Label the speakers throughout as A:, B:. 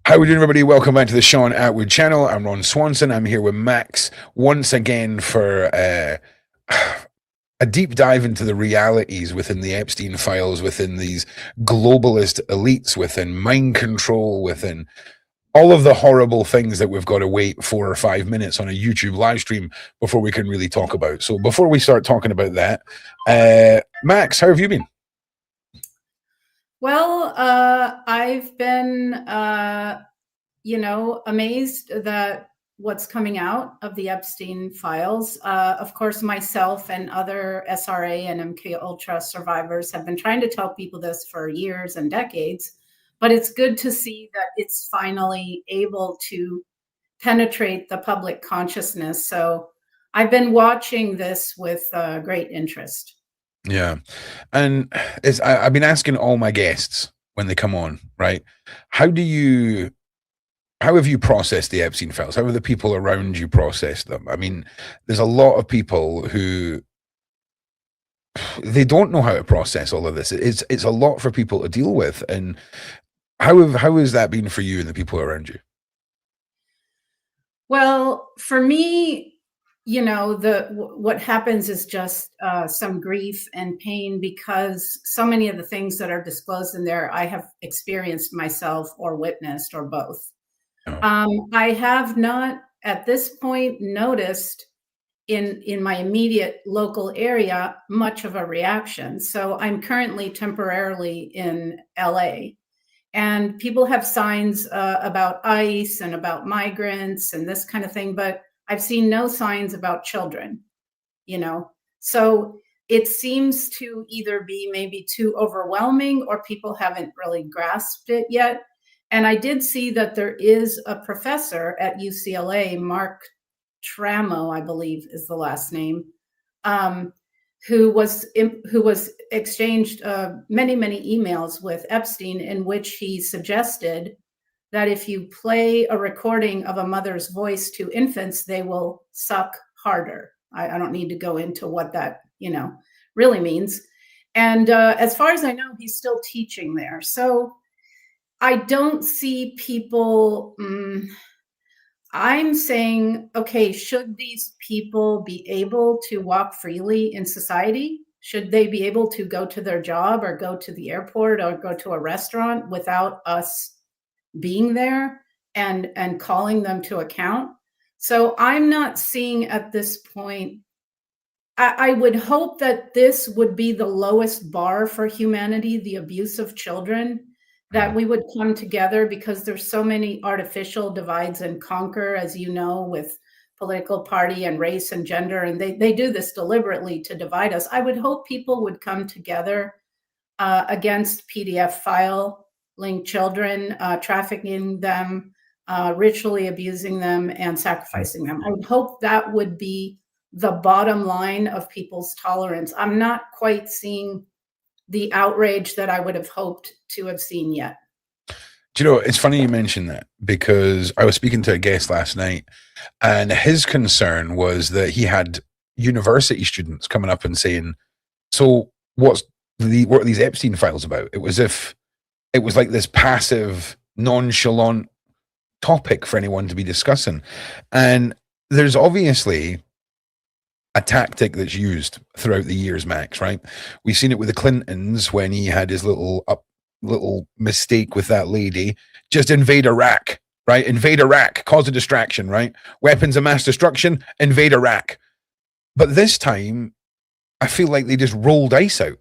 A: How are we doing, everybody? Welcome back to the Sean Atwood channel. I'm Ron Swanson. I'm here with Max once again for a deep dive into the realities within the Epstein files, within these globalist elites, within mind control, within all of the horrible things that we've got to wait 4 or 5 minutes on a YouTube live stream before we can really talk about. So before we start talking about that, Max, how have you been?
B: Well, I've been, amazed that what's coming out of the Epstein files. Of course, myself and other SRA and MK Ultra survivors have been trying to tell people this for years and decades, but it's good to see that it's finally able to penetrate the public consciousness. So I've been watching this with great interest.
A: Yeah. And I've been asking all my guests when they come on, right? How have you processed the Epstein files? How have the people around you processed them? I mean, there's a lot of people who they don't know how to process all of this. It's a lot for people to deal with. And how has that been for you and the people around you?
B: Well, for me, what happens is just some grief and pain, because so many of the things that are disclosed in there, I have experienced myself or witnessed or both. I have not at this point noticed in my immediate local area much of a reaction. So I'm currently temporarily in LA, and people have signs about ICE and about migrants and this kind of thing, but I've seen no signs about children, So it seems to either be maybe too overwhelming or people haven't really grasped it yet. And I did see that there is a professor at UCLA, Mark Tramo, I believe is the last name, who was exchanged many emails with Epstein, in which he suggested that if you play a recording of a mother's voice to infants, they will suck harder. I don't need to go into what that really means. And as far as I know, he's still teaching there. So I don't see people. I'm saying, okay, should these people be able to walk freely in society? Should they be able to go to their job or go to the airport or go to a restaurant without us being there and calling them to account? So I'm not seeing at this point. I would hope that this would be the lowest bar for humanity, the abuse of children, that we would come together, because there's so many artificial divides and conquer, as you know, with political party and race and gender, and they do this deliberately to divide us. I would hope people would come together against PDF file link children, trafficking them, ritually abusing them, and sacrificing them. I would hope that would be the bottom line of people's tolerance. I'm not quite seeing the outrage that I would have hoped to have seen yet.
A: Do you know, it's funny you mentioned that, because I was speaking to a guest last night, and his concern was that he had university students coming up and saying, so what are these Epstein files about? It was like this passive, nonchalant topic for anyone to be discussing. And there's obviously a tactic that's used throughout the years, Max, right? We've seen it with the Clintons when he had his little mistake with that lady. Just invade Iraq, right? Invade Iraq, cause a distraction, right? Weapons of mass destruction, invade Iraq. But this time, I feel like they just rolled ice out.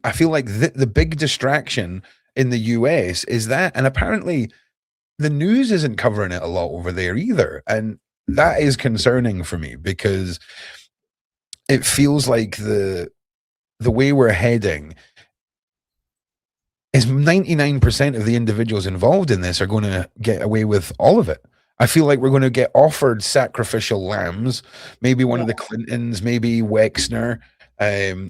A: I feel like the big distraction in the US is that, and apparently the news isn't covering it a lot over there either. And that is concerning for me, because it feels like the way we're heading is 99% of the individuals involved in this are going to get away with all of it. I feel like we're going to get offered sacrificial lambs, maybe one of the Clintons, maybe Wexner,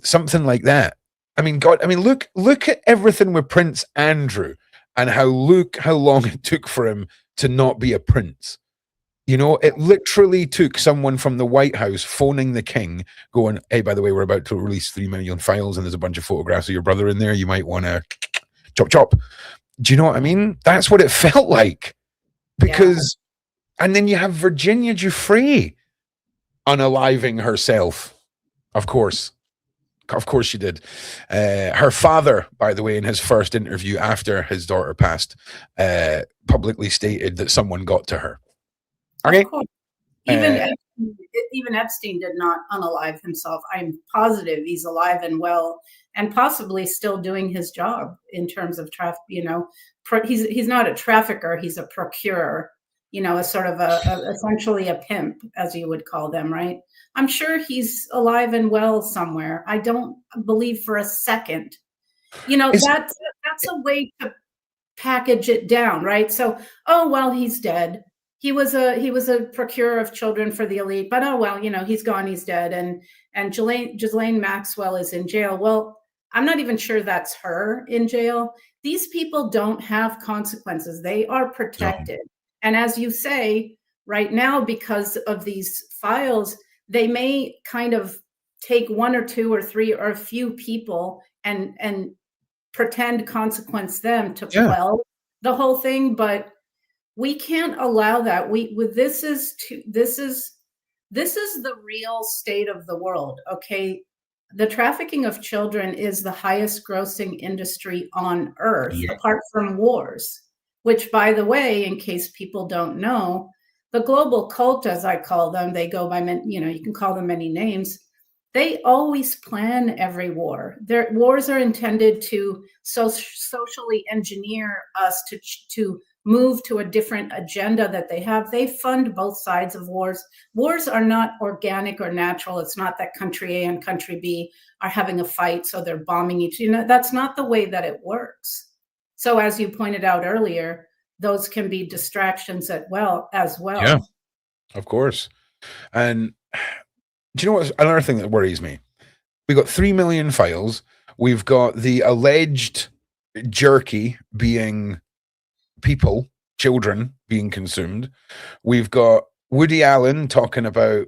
A: something like that. I mean, God, I mean, look at everything with Prince Andrew, and how long it took for him to not be a prince. It literally took someone from the White House phoning the king, going, hey, by the way, we're about to release 3 million files, and there's a bunch of photographs of your brother in there. You might want to chop. Do you know what I mean? That's what it felt like. because, and then you have Virginia Giuffre unaliving herself. Of course she did. Her father, by the way, in his first interview after his daughter passed, publicly stated that someone got to her. Okay.
B: Of course. Even Epstein did not unalive himself. I'm positive he's alive and well, and possibly still doing his job in terms of traffic. He's not a trafficker; he's a procurer. A sort of essentially a pimp, as you would call them, right? I'm sure he's alive and well somewhere. I don't believe for a second. That's a way to package it down, right? So, oh well, he's dead. He was a procurer of children for the elite, but oh well, he's gone, he's dead, and Ghislaine Maxwell is in jail. Well, I'm not even sure that's her in jail. These people don't have consequences; they are protected. No. And as you say, right now, because of these files, they may kind of take one or two or three or a few people and pretend consequence them to quell the whole thing, but we can't allow that. This is the real state of the world. Okay, the trafficking of children is the highest grossing industry on earth, apart from wars. Which, by the way, in case people don't know, the global cult, as I call them, they go by you can call them many names. They always plan every war. Their wars are intended to socially engineer us to move to a different agenda that they have. They fund both sides of wars. Wars are not organic or natural. It's not that country A and country B are having a fight, so they're bombing each. That's not the way that it works. So as you pointed out earlier, those can be distractions as well.
A: Yeah, of course. And do you know what? Another thing that worries me. We've got 3 million files. We've got the alleged jerky being people, children being consumed. We've got Woody Allen talking about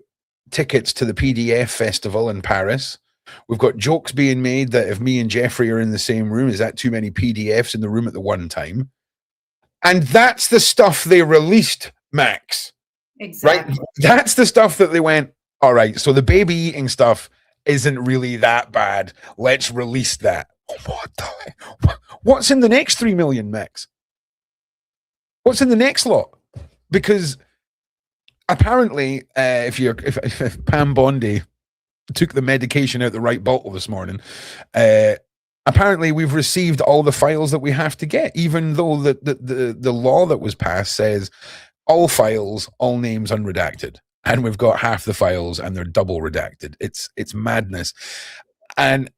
A: tickets to the PDF festival in Paris. We've got jokes being made that if me and Jeffrey are in the same room, is that too many PDFs in the room at the one time? And that's the stuff they released, Max.
B: Exactly.
A: Right? That's the stuff that they went, all right, so the baby eating stuff isn't really that bad. Let's release that. What's in the next 3 million, Max? What's in the next lot? Because apparently, if Pam Bondi took the medication out the right bottle this morning, apparently we've received all the files that we have to get, even though the law that was passed says all files, all names unredacted. And we've got half the files and they're double redacted. It's madness. And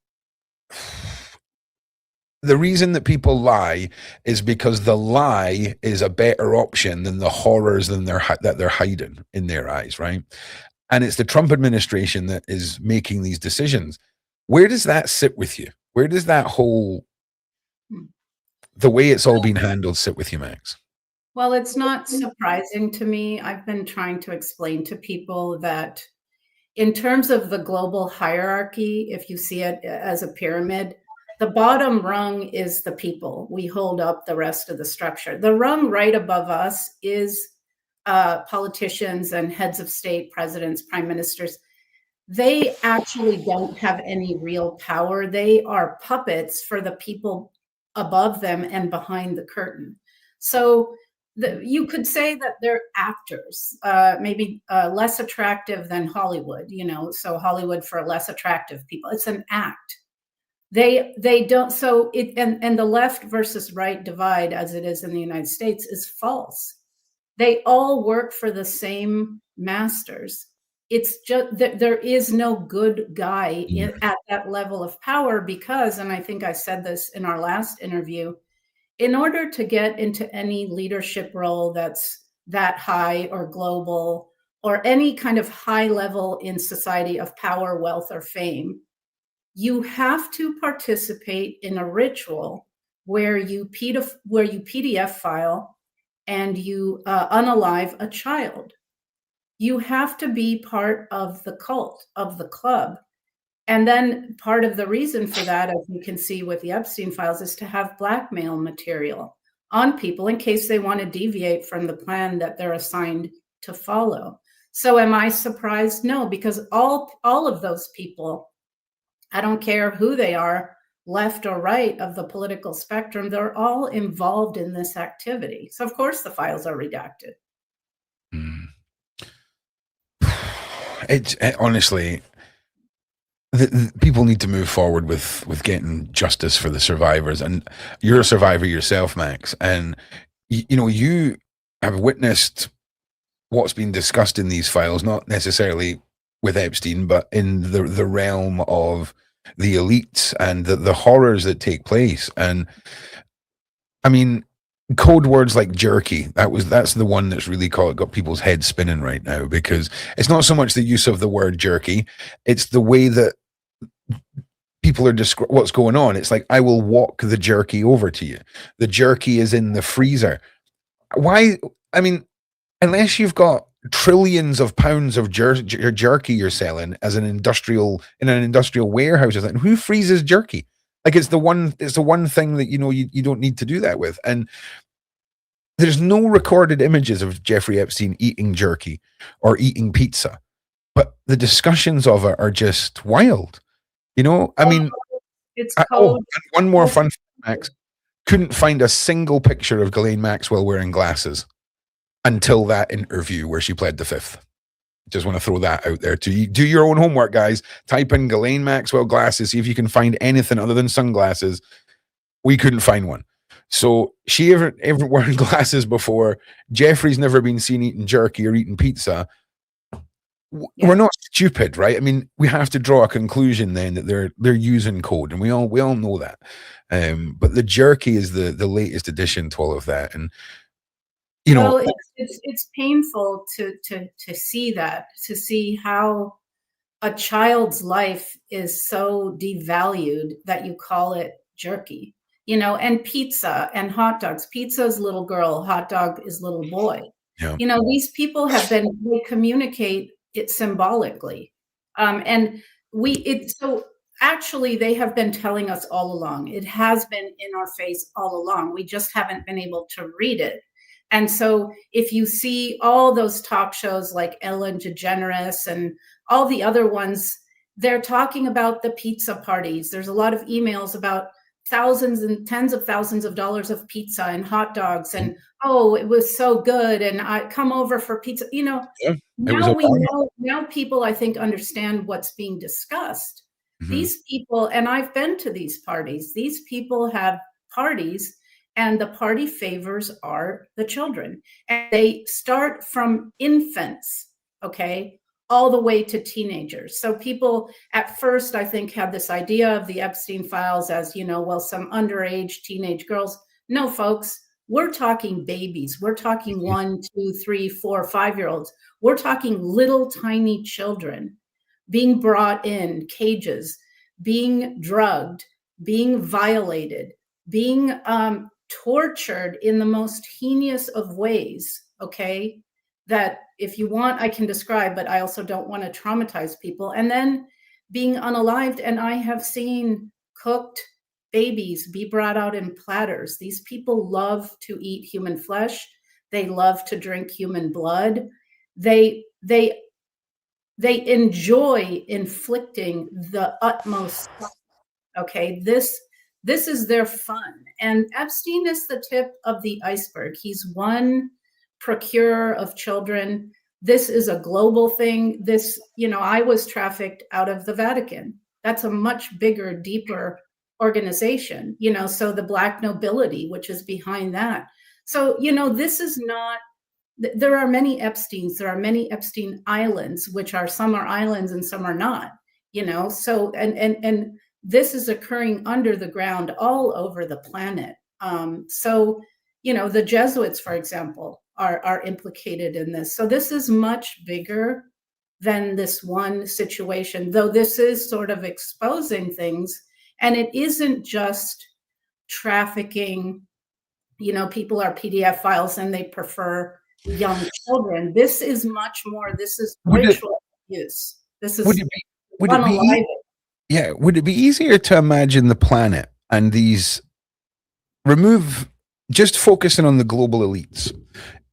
A: the reason that people lie is because the lie is a better option than the horrors that they're hiding in their eyes, right? And it's the Trump administration that is making these decisions. Where does that sit with you? Where does that whole, the way it's all been handled, sit with you, Max?
B: Well, it's not surprising to me. I've been trying to explain to people that in terms of the global hierarchy, if you see it as a pyramid, the bottom rung is the people. We hold up the rest of the structure. The rung right above us is politicians and heads of state, presidents, prime ministers. They actually don't have any real power. They are puppets for the people above them and behind the curtain. So you could say that they're actors, maybe less attractive than Hollywood, so Hollywood for less attractive people. It's an act. They don't, so it, and the left versus right divide, as it is in the United States, is false. They all work for the same masters. It's just that there is no good guy at that level of power because, and I think I said this in our last interview, in order to get into any leadership role that's that high or global or any kind of high level in society of power, wealth, or fame, you have to participate in a ritual where you PDF file and you unalive a child. You have to be part of the cult, of the club. And then part of the reason for that, as you can see with the Epstein files, is to have blackmail material. on people in case they want to deviate from the plan that they're assigned to follow. So am I surprised? No, because all of those people, I don't care who they are, left or right of the political spectrum, they're all involved in this activity. So of course the files are redacted.
A: It's honestly, the people need to move forward with getting justice for the survivors. And you're a survivor yourself, Max, and you have witnessed what's been discussed in these files, not necessarily with Epstein, but in the realm of the elites and the horrors that take place. And I mean, code words like jerky, that's the one that's really got people's heads spinning right now, because it's not so much the use of the word jerky, it's the way that people are what's going on. It's like, I will walk the jerky over to you. The jerky is in the freezer. Why? I mean, unless you've got trillions of pounds of jerky you're selling as in an industrial warehouse, and who freezes jerky? Like, it's the one thing that you don't need to do that with. And there's no recorded images of Jeffrey Epstein eating jerky or eating pizza, but the discussions of it are just wild. I mean,
B: it's code.
A: One more fun fact, Max. Couldn't find a single picture of Ghislaine Maxwell wearing glasses until that interview where she pled the fifth. Just want to throw that out there to you. Do your own homework, guys. Type in Ghislaine Maxwell glasses, see if you can find anything other than sunglasses. We couldn't find one. So she ever worn glasses before. Jeffrey's never been seen eating jerky or eating pizza. Yeah. We're not stupid, right? I mean, we have to draw a conclusion then that they're using code, and we all know that. But the jerky is the latest addition to all of that, and
B: well, it's painful to see that, to see how a child's life is so devalued that you call it jerky, and pizza and hot dogs. Pizza is little girl, hot dog is little boy. Yeah. These people they communicate it symbolically. So actually they have been telling us all along. It has been in our face all along. We just haven't been able to read it. And so if you see all those talk shows like Ellen DeGeneres and all the other ones, they're talking about the pizza parties. There's a lot of emails about thousands and tens of thousands of dollars of pizza and hot dogs. And, oh, it was so good. And I come over for pizza. Yeah, now people, I think, understand what's being discussed. Mm-hmm. These people, and I've been to these parties, these people have parties, and the party favors are the children. And they start from infants, okay, all the way to teenagers. So people at first, I think, had this idea of the Epstein files as, some underage teenage girls. No, folks, we're talking babies. We're talking 1, 2, 3, 4, 5-year-olds. We're talking little tiny children being brought in cages, being drugged, being violated, being tortured in the most heinous of ways, okay, that if you want, I can describe, but I also don't want to traumatize people. And then being unalived. And I have seen cooked babies be brought out in platters. These people love to eat human flesh. They love to drink human blood. They enjoy inflicting the utmost, okay, this is their fun. And Epstein is the tip of the iceberg. He's one procurer of children. This is a global thing. This, I was trafficked out of the Vatican. That's a much bigger, deeper organization, so the Black nobility, which is behind that. So, this is not, there are many Epsteins, there are many Epstein islands, which are, some are islands and some are not, so, and this is occurring under the ground all over the planet. So, the Jesuits, for example, are implicated in this. So this is much bigger than this one situation, though this is sort of exposing things. And it isn't just trafficking, people are PDF files and they prefer young children. This is much more. This is ritual abuse. This is unalive.
A: Would it be easier to imagine the planet and these, remove just focusing on the global elites,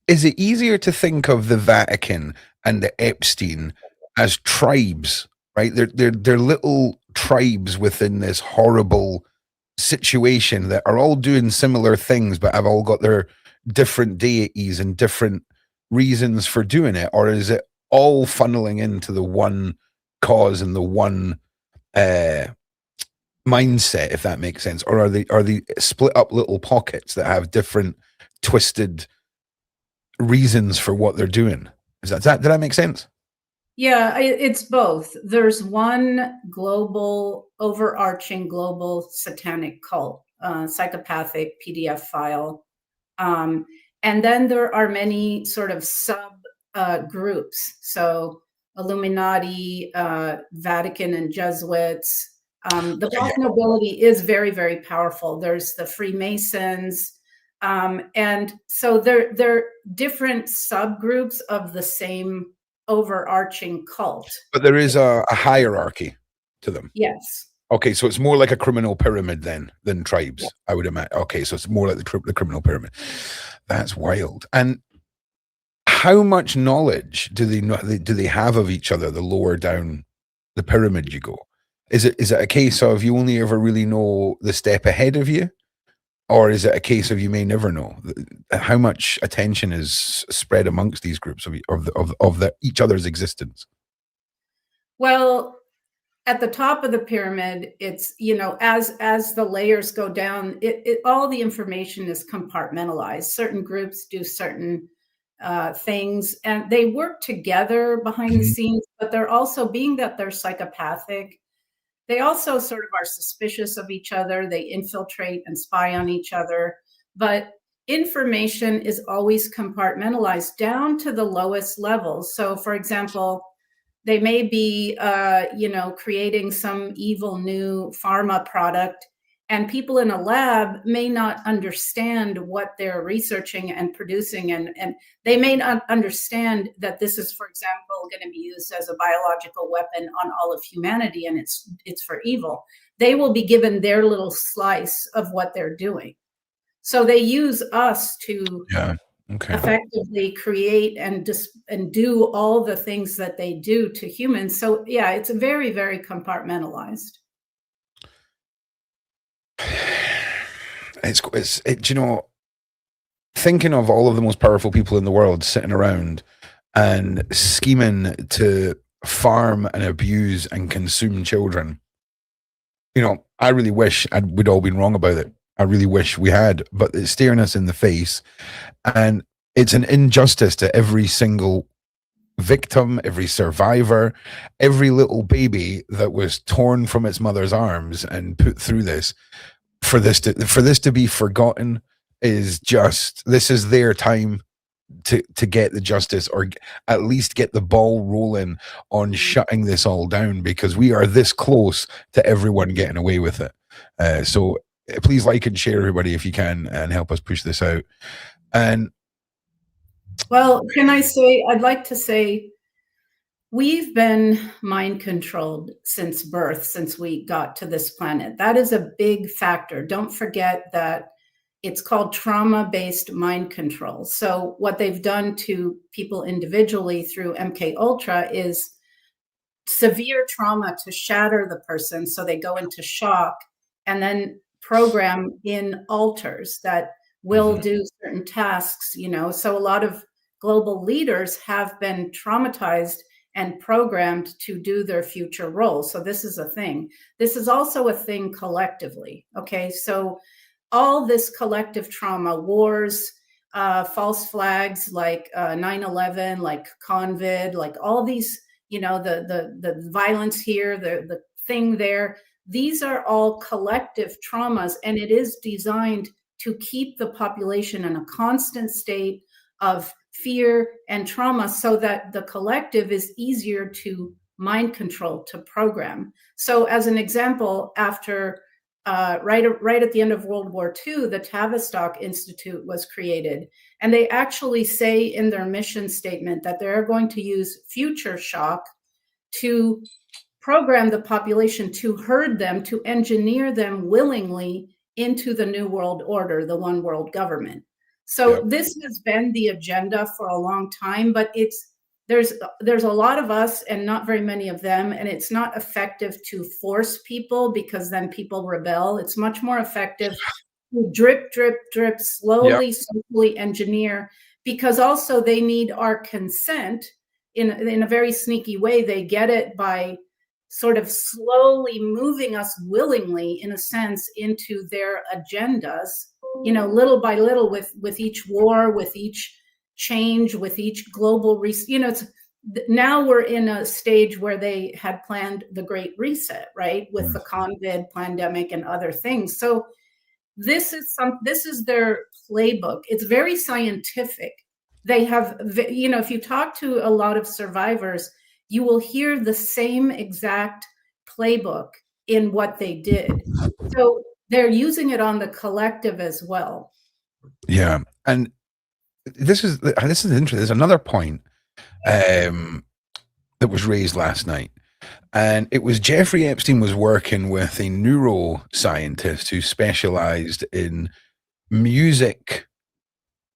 A: is it easier to think of the Vatican and the Epstein as tribes, right? They're little tribes within this horrible situation that are all doing similar things, but have all got their different deities and different reasons for doing it? Or is it all funneling into the one cause and the one uh, mindset, if that makes sense? Or are they split up little pockets that have different twisted reasons for what they're doing? Did that make sense?
B: Yeah, it's both. There's one global, overarching global satanic cult, psychopathic PDF file. And then there are many sort of sub groups. So Illuminati, Vatican and Jesuits. The
A: Okay,
B: black
A: yeah.
B: nobility is very, very powerful. There's the Freemasons. And so they're different subgroups of the same overarching cult.
A: But there is a hierarchy to them.
B: Yes.
A: Okay, so it's more like a criminal pyramid then than tribes, I would imagine. Okay, so it's more like the criminal pyramid. That's wild. And how much knowledge do they have of each other the lower down the pyramid you go? Is it a case of you only ever really know the step ahead of you, or is it a case of you may never know? How much attention is spread amongst these groups of each other's existence?
B: Well, at the top of the pyramid, it's, as the layers go down, all the information is compartmentalized. Certain groups do certain things, and they work together behind the
A: Mhm.
B: scenes, but they're also, being that they're psychopathic, they also sort of are suspicious of each other. They infiltrate and spy on each other, but information is always compartmentalized down to the lowest levels. So, for example, they may be, creating some evil new pharma product, and people in a lab may not understand what they're researching and producing, and they may not understand that this is, for example, going to be used as a biological weapon on all of humanity, and it's for evil. They will be given their little slice of what they're doing. So they use us to
A: Yeah. Okay.
B: effectively create and do all the things that they do to humans. So yeah, it's very, very compartmentalized.
A: You know, thinking of all of the most powerful people in the world sitting around and scheming to farm and abuse and consume children. You know, I really wish we'd all been wrong about it. I really wish we had, but it's staring us in the face. And it's an injustice to every single victim, every survivor, every little baby that was torn from its mother's arms and put through this. For this to be forgotten is just, this is their time to get the justice, or at least get the ball rolling on shutting this all down, because we are this close to everyone getting away with it. So please like and share, everybody, if you can, and help us push this out. And
B: Well, I'd like to say, we've been mind controlled since birth, since we got to this planet. That is a big factor. Don't forget that it's called trauma-based mind control. So what they've done to people individually through MK Ultra is severe trauma to shatter the person, so they go into shock, and then program in alters that will do certain tasks. So a lot of global leaders have been traumatized and programmed to do their future roles. So this is a thing. This is also a thing collectively. Okay, so all this collective trauma, wars, false flags like 9/11, like COVID, like all these, the violence here, the thing there. These are all collective traumas, and it is designed to keep the population in a constant state of fear and trauma, so that the collective is easier to mind control, to program. So, as an example, after right at the end of World War II, the Tavistock Institute was created. And they actually say in their mission statement that they're going to use future shock to program the population, to herd them, to engineer them willingly into the New World Order, the one world government. So
A: Yep.
B: this has been the agenda for a long time, but there's a lot of us and not very many of them, and it's not effective to force people because then people rebel. It's much more effective to drip, drip, drip, slowly, slowly engineer, because also they need our consent in a very sneaky way. They get it by sort of slowly moving us willingly, in a sense, into their agendas, little by little, with each war, with each change, with each global now we're in a stage where they had planned the Great Reset, right, with the COVID pandemic and other things. So this is their playbook. It's very scientific. They have, if you talk to a lot of survivors, you will hear the same exact playbook in what they did. So they're using it on the collective as well.
A: Yeah, and this is interesting. There's another point that was raised last night, and it was Jeffrey Epstein was working with a neuroscientist who specialized in music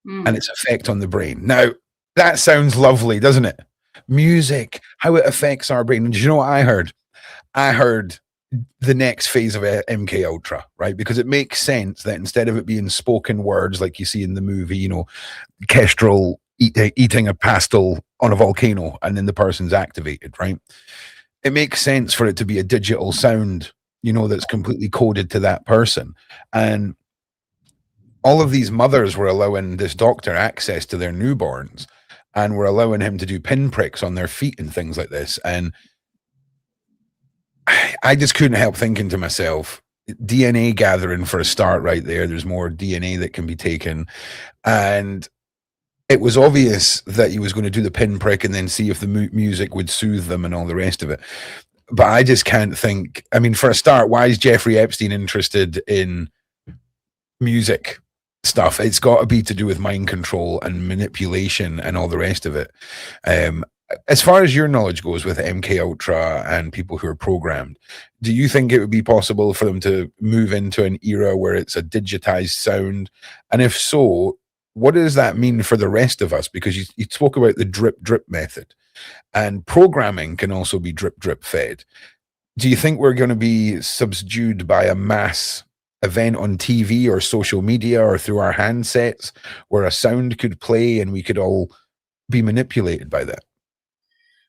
A: and its effect on the brain. Now, that sounds lovely, doesn't it? Music, how it affects our brain. And do you know what I heard? I heard the next phase of MK Ultra, right? Because it makes sense that instead of it being spoken words like you see in the movie, Kestrel eating a pastel on a volcano and then the person's activated, right? It makes sense for it to be a digital sound, that's completely coded to that person. And all of these mothers were allowing this doctor access to their newborns and were allowing him to do pinpricks on their feet and things like this. And I just couldn't help thinking to myself, DNA gathering for a start right there. There's more DNA that can be taken. And it was obvious that he was going to do the pinprick and then see if the music would soothe them and all the rest of it. But I just can't think. I mean, for a start, why is Jeffrey Epstein interested in music stuff? It's got to be to do with mind control and manipulation and all the rest of it. As far as your knowledge goes with MK Ultra and people who are programmed, do you think it would be possible for them to move into an era where it's a digitized sound? And if so, what does that mean for the rest of us? Because you spoke about the drip drip method, and programming can also be drip drip fed. Do you think we're going to be subdued by a mass event on TV or social media or through our handsets where a sound could play and we could all be manipulated by that?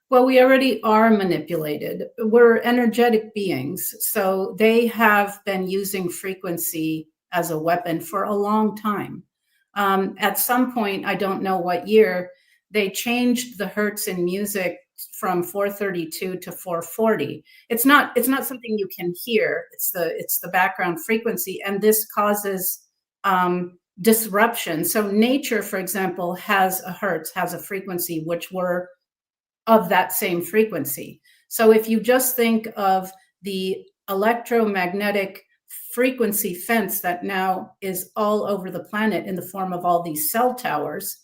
B: Well, we already are manipulated. We're energetic beings. So they have been using frequency as a weapon for a long time. At some point, I don't know what year, they changed the hertz in music from 432 to 440. It's not something you can hear. It's the background frequency, and this causes disruption. So nature, for example, has a hertz, has a frequency, which we're of that same frequency. So if you just think of the electromagnetic frequency fence that now is all over the planet in the form of all these cell towers,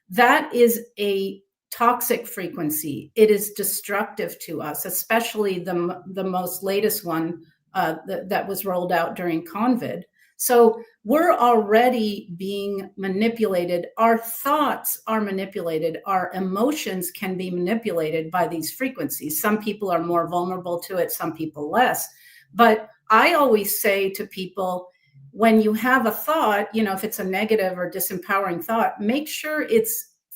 B: that is a toxic frequency. It is destructive to us, especially the most latest one that was rolled out during COVID. So we're already being manipulated. Our thoughts are manipulated. Our emotions can be manipulated by these frequencies. Some people are more vulnerable to it, some people less. But I always say to people, when you have a thought, if it's a negative or disempowering thought, make sure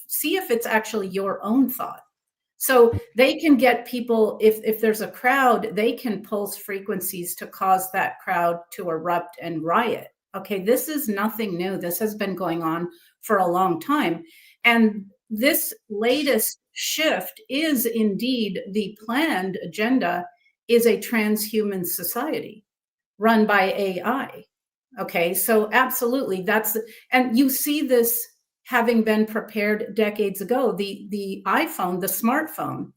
B: see if it's actually your own thought. So they can get people, if there's a crowd, they can pulse frequencies to cause that crowd to erupt and riot. Okay, this is nothing new. This has been going on for a long time. And this latest shift is indeed the planned agenda, is a transhuman society run by AI. Okay, so absolutely, and you see this having been prepared decades ago. The iPhone, the smartphone,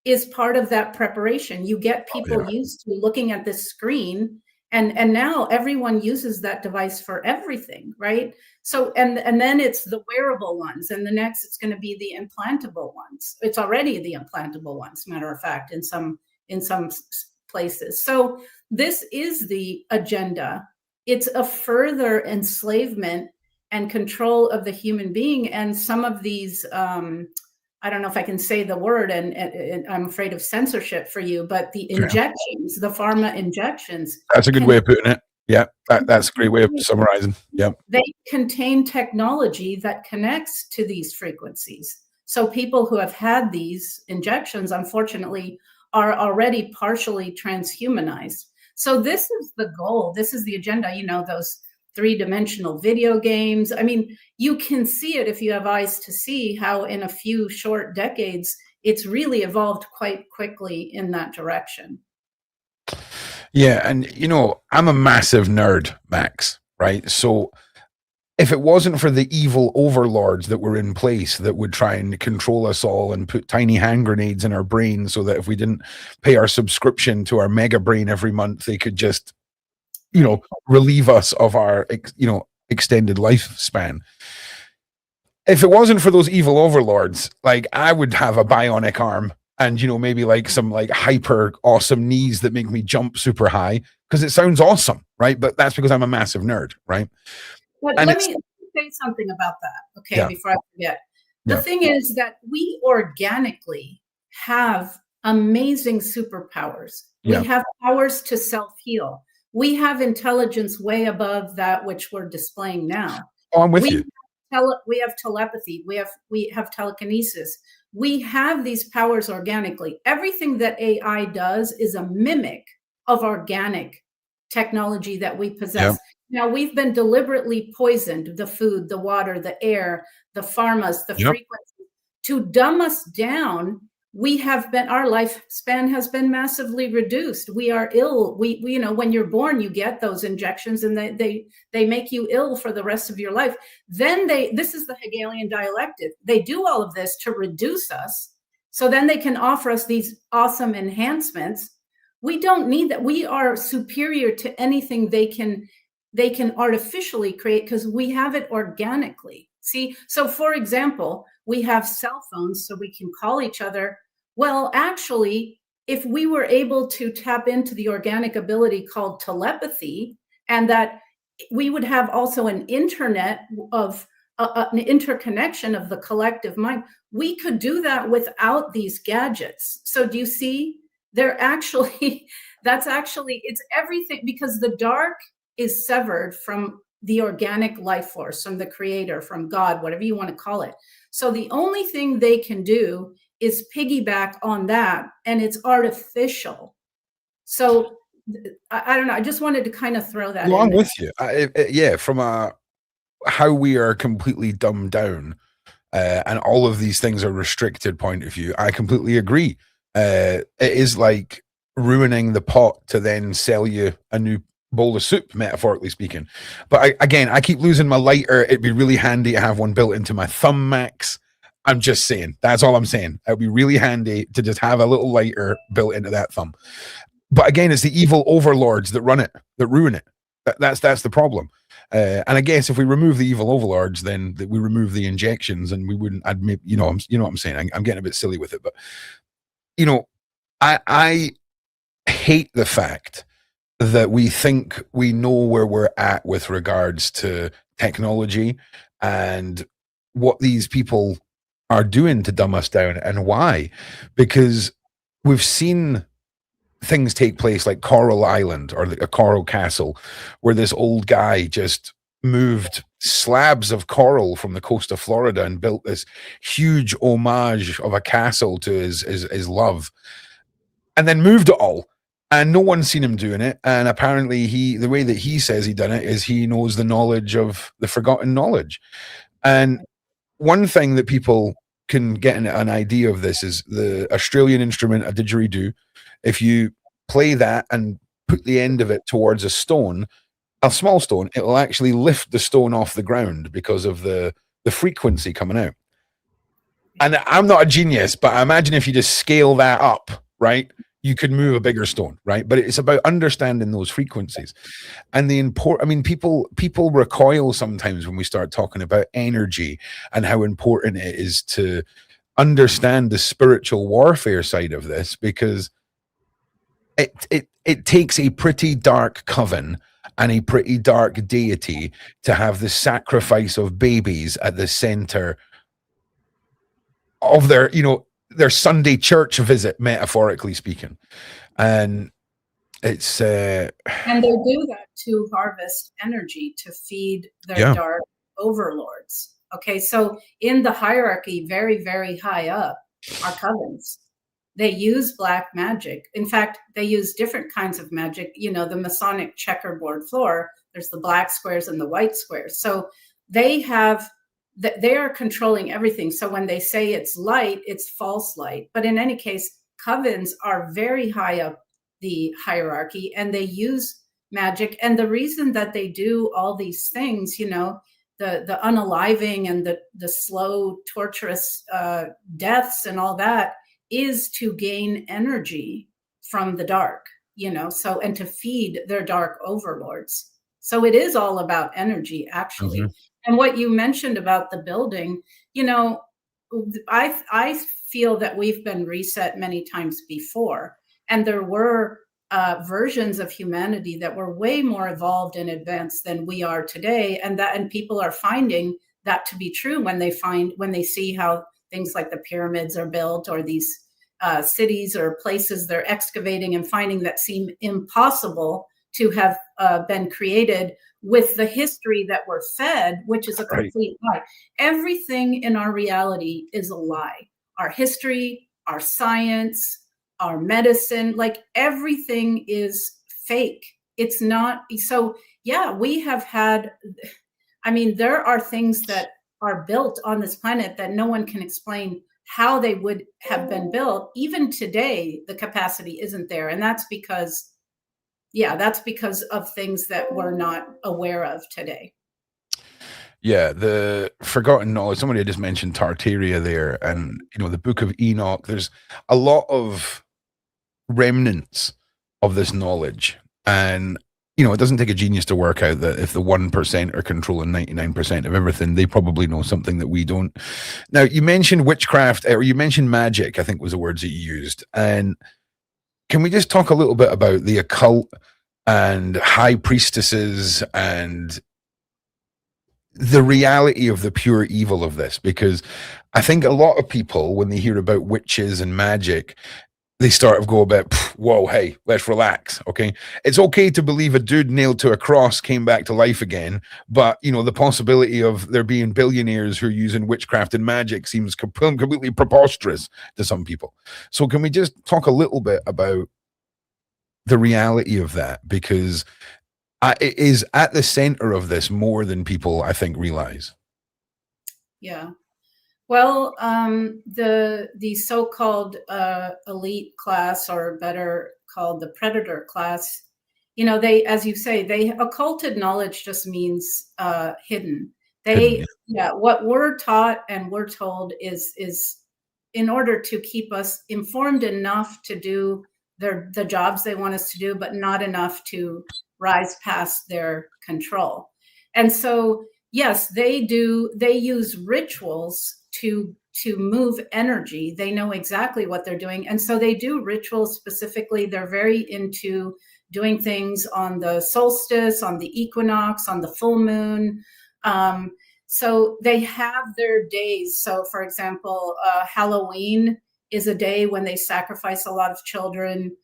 B: is part of that preparation. You get people used to looking at this screen, and now everyone uses that device for everything, right? So and then it's the wearable ones, and the next it's going to be the implantable ones. It's already the implantable ones, matter of fact, in some places. So this is the agenda. it's a further enslavement and control of the human being. And some of these, I don't know if I can say the word, and I'm afraid of censorship for you, but the injections, the pharma injections.
A: That's a good way of putting it. Yeah, that's a great way of summarizing. Yeah.
B: They contain technology that connects to these frequencies. So people who have had these injections, unfortunately, are already partially transhumanized. So this is the goal. This is the agenda, you know, those three-dimensional video games. I mean, you can see it if you have eyes to see how in a few short decades, it's really evolved quite quickly in that direction.
A: Yeah, and you know, I'm a massive nerd, Max, right? So if it wasn't for the evil overlords that were in place that would try and control us all and put tiny hand grenades in our brains so that if we didn't pay our subscription to our mega brain every month, they could just, you know, relieve us of our, you know, extended lifespan. If it wasn't for those evil overlords, like I would have a bionic arm and, you know, maybe like some like hyper awesome knees that make me jump super high because it sounds awesome, right? But that's because I'm a massive nerd, right?
B: But
A: And
B: let me say something about that, okay,
A: yeah.
B: before I forget. The thing is that we organically have amazing superpowers. We have powers to self-heal. We have intelligence way above that which we're displaying now.
A: Oh, I'm with you.
B: We have telepathy. We have telekinesis. We have these powers organically. Everything that AI does is a mimic of organic technology that we possess. Now, we've been deliberately poisoned, the food, the water, the air, the pharmas, the frequency, to dumb us down. Our lifespan has been massively reduced. We are ill. We you know, when you're born, you get those injections and they make you ill for the rest of your life. Then this is the Hegelian dialectic. They do all of this to reduce us. So then they can offer us these awesome enhancements. We don't need that. We are superior to anything they can artificially create because we have it organically. See, so for example, we have cell phones so we can call each other. Well, actually, if we were able to tap into the organic ability called telepathy, and that we would have also an internet of an interconnection of the collective mind, we could do that without these gadgets. So do you see? It's everything, because the dark is severed from the organic life force, from the creator, from God, whatever you want to call it. So the only thing they can do is piggyback on that, and it's artificial. So I don't know. I just wanted to kind of throw that in.
A: I'm with you. Yeah, from how we are completely dumbed down and all of these things are restricted point of view, I completely agree. It is like ruining the pot to then sell you a new bowl of soup, metaphorically speaking. But I keep losing my lighter. It'd be really handy to have one built into my thumb, Max. I'm just saying. That's all I'm saying. It'd be really handy to just have a little lighter built into that thumb. But again, it's the evil overlords that run it, that ruin it. That's the problem. And I guess if we remove the evil overlords, then we remove the injections, and we wouldn't admit. You know what I'm saying. I'm getting a bit silly with it, but you know, I hate the fact that we think we know where we're at with regards to technology and what these people are doing to dumb us down and why. Because we've seen things take place like Coral Island or a Coral Castle, where this old guy just moved slabs of coral from the coast of Florida and built this huge homage of a castle to his love, and then moved it all. And no one's seen him doing it. And apparently the way that he says he done it is he knows the knowledge of the forgotten knowledge. And one thing that people can get an idea of this is the Australian instrument, a didgeridoo. If you play that and put the end of it towards a stone, a small stone, it will actually lift the stone off the ground because of the frequency coming out. And I'm not a genius, but I imagine if you just scale that up, right, you could move a bigger stone, right? But it's about understanding those frequencies. And people recoil sometimes when we start talking about energy and how important it is to understand the spiritual warfare side of this, because it takes a pretty dark coven and a pretty dark deity to have the sacrifice of babies at the center of their, their Sunday church visit, metaphorically speaking. And it's
B: and they do that to harvest energy to feed their dark overlords. Okay, so in the hierarchy, very, very high up are covens. They use black magic. In fact, they use different kinds of magic. The Masonic checkerboard floor, there's the black squares and the white squares. So they are controlling everything. So when they say it's light, it's false light. But in any case, covens are very high up the hierarchy, and they use magic. And the reason that they do all these things, the unaliving and the slow, torturous deaths and all that, is to gain energy from the dark, and to feed their dark overlords. So it is all about energy, actually. Mm-hmm. And what you mentioned about the building, I feel that we've been reset many times before. And there were versions of humanity that were way more evolved and advanced than we are today. And people are finding that to be true when they see how things like the pyramids are built, or these cities or places they're excavating and finding that seem impossible to have been created with the history that we're fed, which is a complete lie. Everything in our reality is a lie. Our history, our science, our medicine, like everything is fake. It's not. So yeah, we have had, there are things that are built on this planet that no one can explain how they would have been built. Even today, the capacity isn't there. And that's because of things that we're not aware of today.
A: Yeah, the forgotten knowledge. Somebody had just mentioned Tartaria there, and the Book of Enoch. There's a lot of remnants of this knowledge, and it doesn't take a genius to work out that if the 1% are controlling 99% of everything, they probably know something that we don't. Now, you mentioned witchcraft, or you mentioned magic, I think was the words that you used. And can we just talk a little bit about the occult and high priestesses and the reality of the pure evil of this? Because I think a lot of people, when they hear about witches and magic, they start to go a bit, whoa, hey, let's relax, okay? It's okay to believe a dude nailed to a cross came back to life again, but, the possibility of there being billionaires who are using witchcraft and magic seems completely preposterous to some people. So can we just talk a little bit about the reality of that? Because it is at the center of this more than people, I think, realize. Yeah.
B: Well, the so-called elite class, or better called the predator class, they, as you say, occulted knowledge just means hidden. What we're taught and we're told is in order to keep us informed enough to do the jobs they want us to do, but not enough to rise past their control. And so, yes, they use rituals to move energy. They know exactly what they're doing. And so they do rituals specifically. They're very into doing things on the solstice, on the equinox, on the full moon. So they have their days. So for example, Halloween is a day when they sacrifice a lot of children.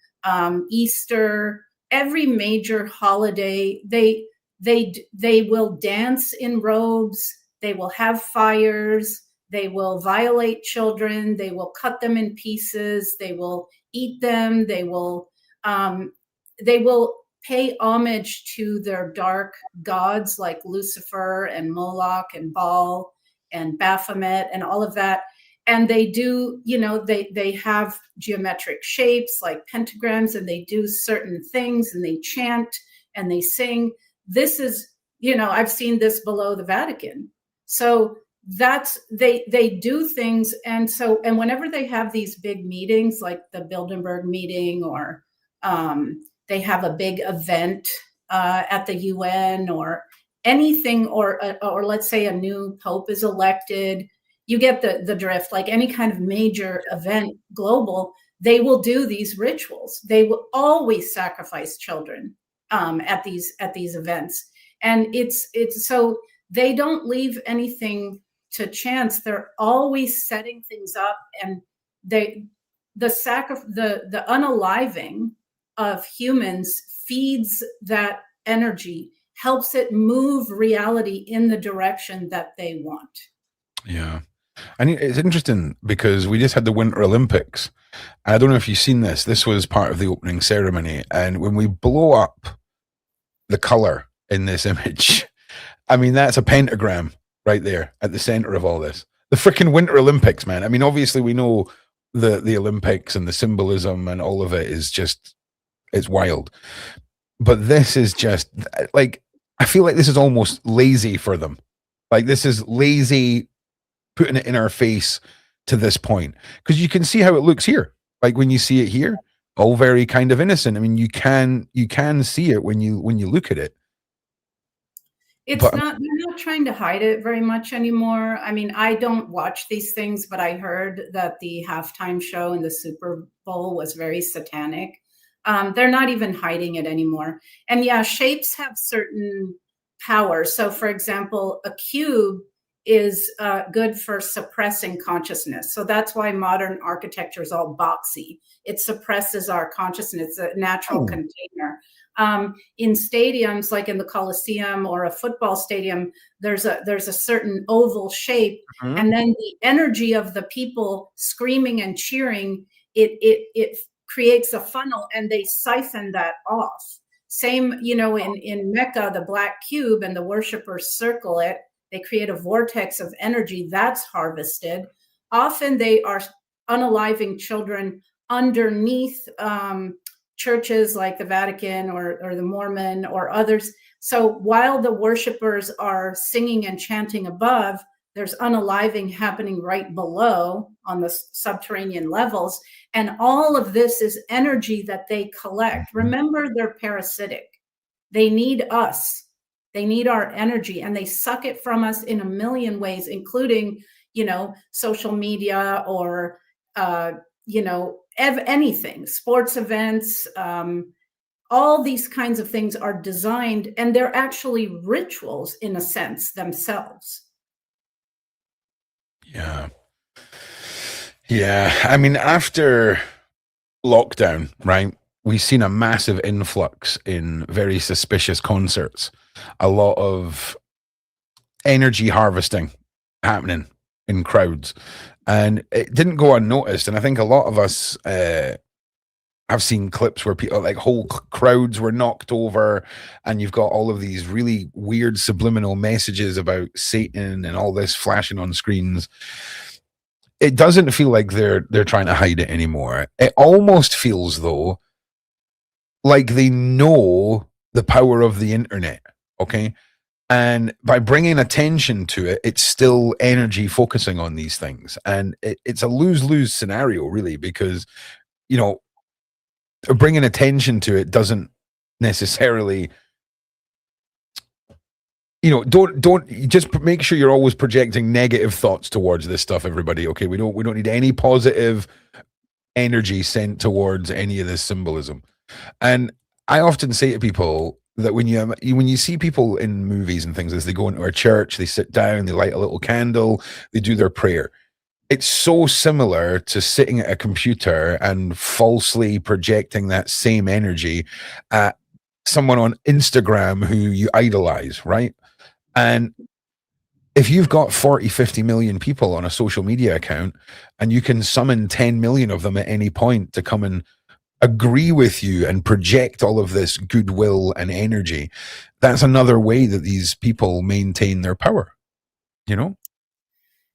B: Easter, every major holiday, they will dance in robes. They will have fires. They will violate children. They will cut them in pieces. They will eat them. They will pay homage to their dark gods like Lucifer and Moloch and Baal and Baphomet and all of that. And they do, they have geometric shapes like pentagrams, and they do certain things, and they chant and they sing. This is, I've seen this below the Vatican. So they do things. And whenever they have these big meetings, like the Bilderberg meeting, or they have a big event at the UN or anything, or let's say a new pope is elected, you get the drift. Like any kind of major event, global, they will do these rituals. They will always sacrifice children. at these events. And it's so they don't leave anything to chance. They're always setting things up, and the unaliving of humans feeds that energy, helps it move reality in the direction that they want.
A: Yeah. And it's interesting because we just had the Winter Olympics. I don't know if you've seen this. This was part of the opening ceremony. And when we blow up the color in this image, I mean, that's a pentagram right there at the center of all this. The freaking Winter Olympics, man. I mean, obviously we know the Olympics and the symbolism and all of it is just, it's wild. But this is just like, I feel like this is almost lazy for them. Like, this is lazy putting it in our face to this point, because you can see how it looks here. Like when you see it here, all very kind of innocent. I mean, you can see it when you look at it.
B: It's not, they're not trying to hide it very much anymore. I mean, I don't watch these things, but I heard that the halftime show in the Super Bowl was very satanic. They're not even hiding it anymore. And yeah, shapes have certain powers. So for example, a cube is good for suppressing consciousness. So that's why modern architecture is all boxy. It suppresses our consciousness, it's a natural container. In stadiums, like in the Coliseum or a football stadium, there's a certain oval shape, and then the energy of the people screaming and cheering, it creates a funnel, and they siphon that off. Same, in Mecca, the black cube, and the worshipers circle it. They create a vortex of energy that's harvested. Often they are unaliving children underneath churches like the Vatican or the Mormon or others. So while the worshipers are singing and chanting above, there's unaliving happening right below on the subterranean levels. And all of this is energy that they collect. Remember, they're parasitic. They need us. They need our energy, and they suck it from us in a million ways, including, social media or, anything, sports events, all these kinds of things are designed, and they're actually rituals in a sense themselves.
A: Yeah. I mean, after lockdown, right, we've seen a massive influx in very suspicious concerts, a lot of energy harvesting happening in crowds, and it didn't go unnoticed. And I think a lot of us I've seen clips where people, like, whole crowds were knocked over, and you've got all of these really weird subliminal messages about Satan and all this flashing on screens. It doesn't feel like they're trying to hide it anymore. It almost feels, though, like they know the power of the internet, okay? And by bringing attention to it, it's still energy focusing on these things. And it's a lose-lose scenario, really, because, bringing attention to it doesn't necessarily, don't just make sure you're always projecting negative thoughts towards this stuff, everybody. Okay, we don't need any positive energy sent towards any of this symbolism. And I often say to people that when you see people in movies and things, as they go into a church, they sit down, they light a little candle, they do their prayer. It's so similar to sitting at a computer and falsely projecting that same energy at someone on Instagram who you idolize, right? And if you've got 40, 50 million people on a social media account, and you can summon 10 million of them at any point to come and agree with you and project all of this goodwill and energy, that's another way that these people maintain their power,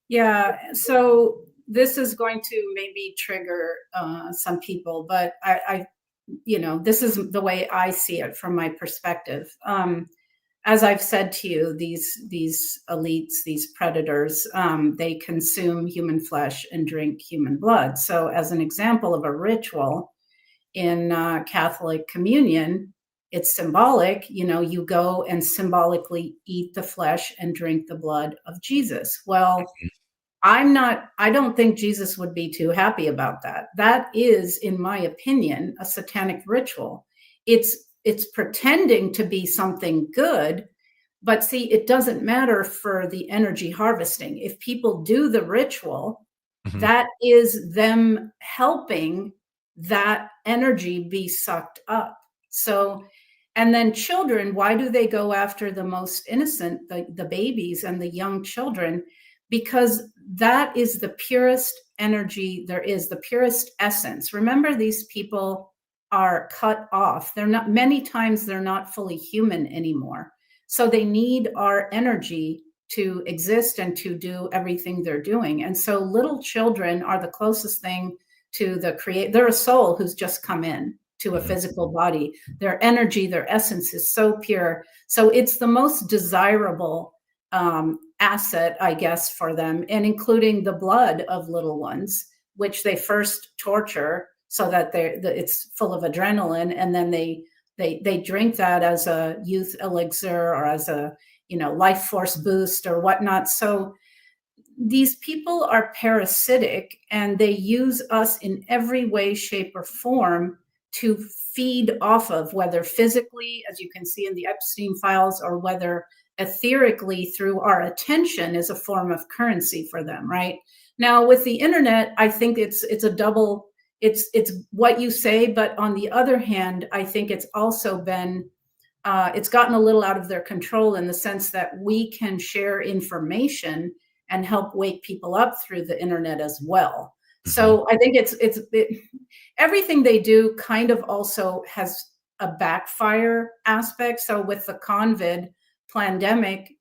B: Yeah, so this is going to maybe trigger some people, but I this is the way I see it from my perspective. As I've said to you, these elites, these predators, they consume human flesh and drink human blood. So as an example of a ritual in Catholic communion, it's symbolic. You go and symbolically eat the flesh and drink the blood of Jesus. Well, I don't think Jesus would be too happy about that. That is, in my opinion, a satanic ritual. It's it's pretending to be something good. But see, it doesn't matter for the energy harvesting. If people do the ritual, that is them helping that energy be sucked up. So, and then children, why do they go after the most innocent, the babies and the young children? Because that is the purest energy there is, the purest essence. Remember, these people are cut off. They're not, many times they're not fully human anymore. So they need our energy to exist and to do everything they're doing. And so little children are the closest thing to the they're a soul who's just come in to a physical body. Their energy, their essence is so pure. So it's the most desirable asset, I guess, for them, and including the blood of little ones, which they first torture so that it's full of adrenaline, and then they drink that as a youth elixir or as a life force boost or whatnot. So these people are parasitic, and they use us in every way, shape, or form to feed off of, whether physically, as you can see in the Epstein files, or whether etherically through our attention is a form of currency for them. Right now with the internet, I think it's a double. It's what you say, but on the other hand, I think it's also been it's gotten a little out of their control, in the sense that we can share information and help wake people up through the internet as well. So I think everything they do kind of also has a backfire aspect. So with the COVID pandemic,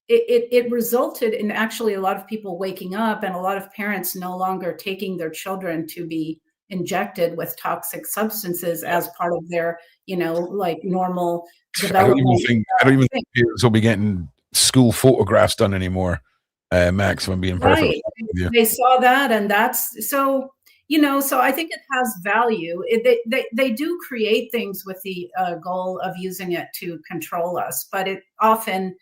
B: it resulted in actually a lot of people waking up, and a lot of parents no longer taking their children to be injected with toxic substances as part of their, like normal development.
A: I don't even think parents will be getting school photographs done anymore, Max, if I'm being perfectly honest with you.
B: They saw that, and that's so. So I think it has value. They do create things with the goal of using it to control us, but it often,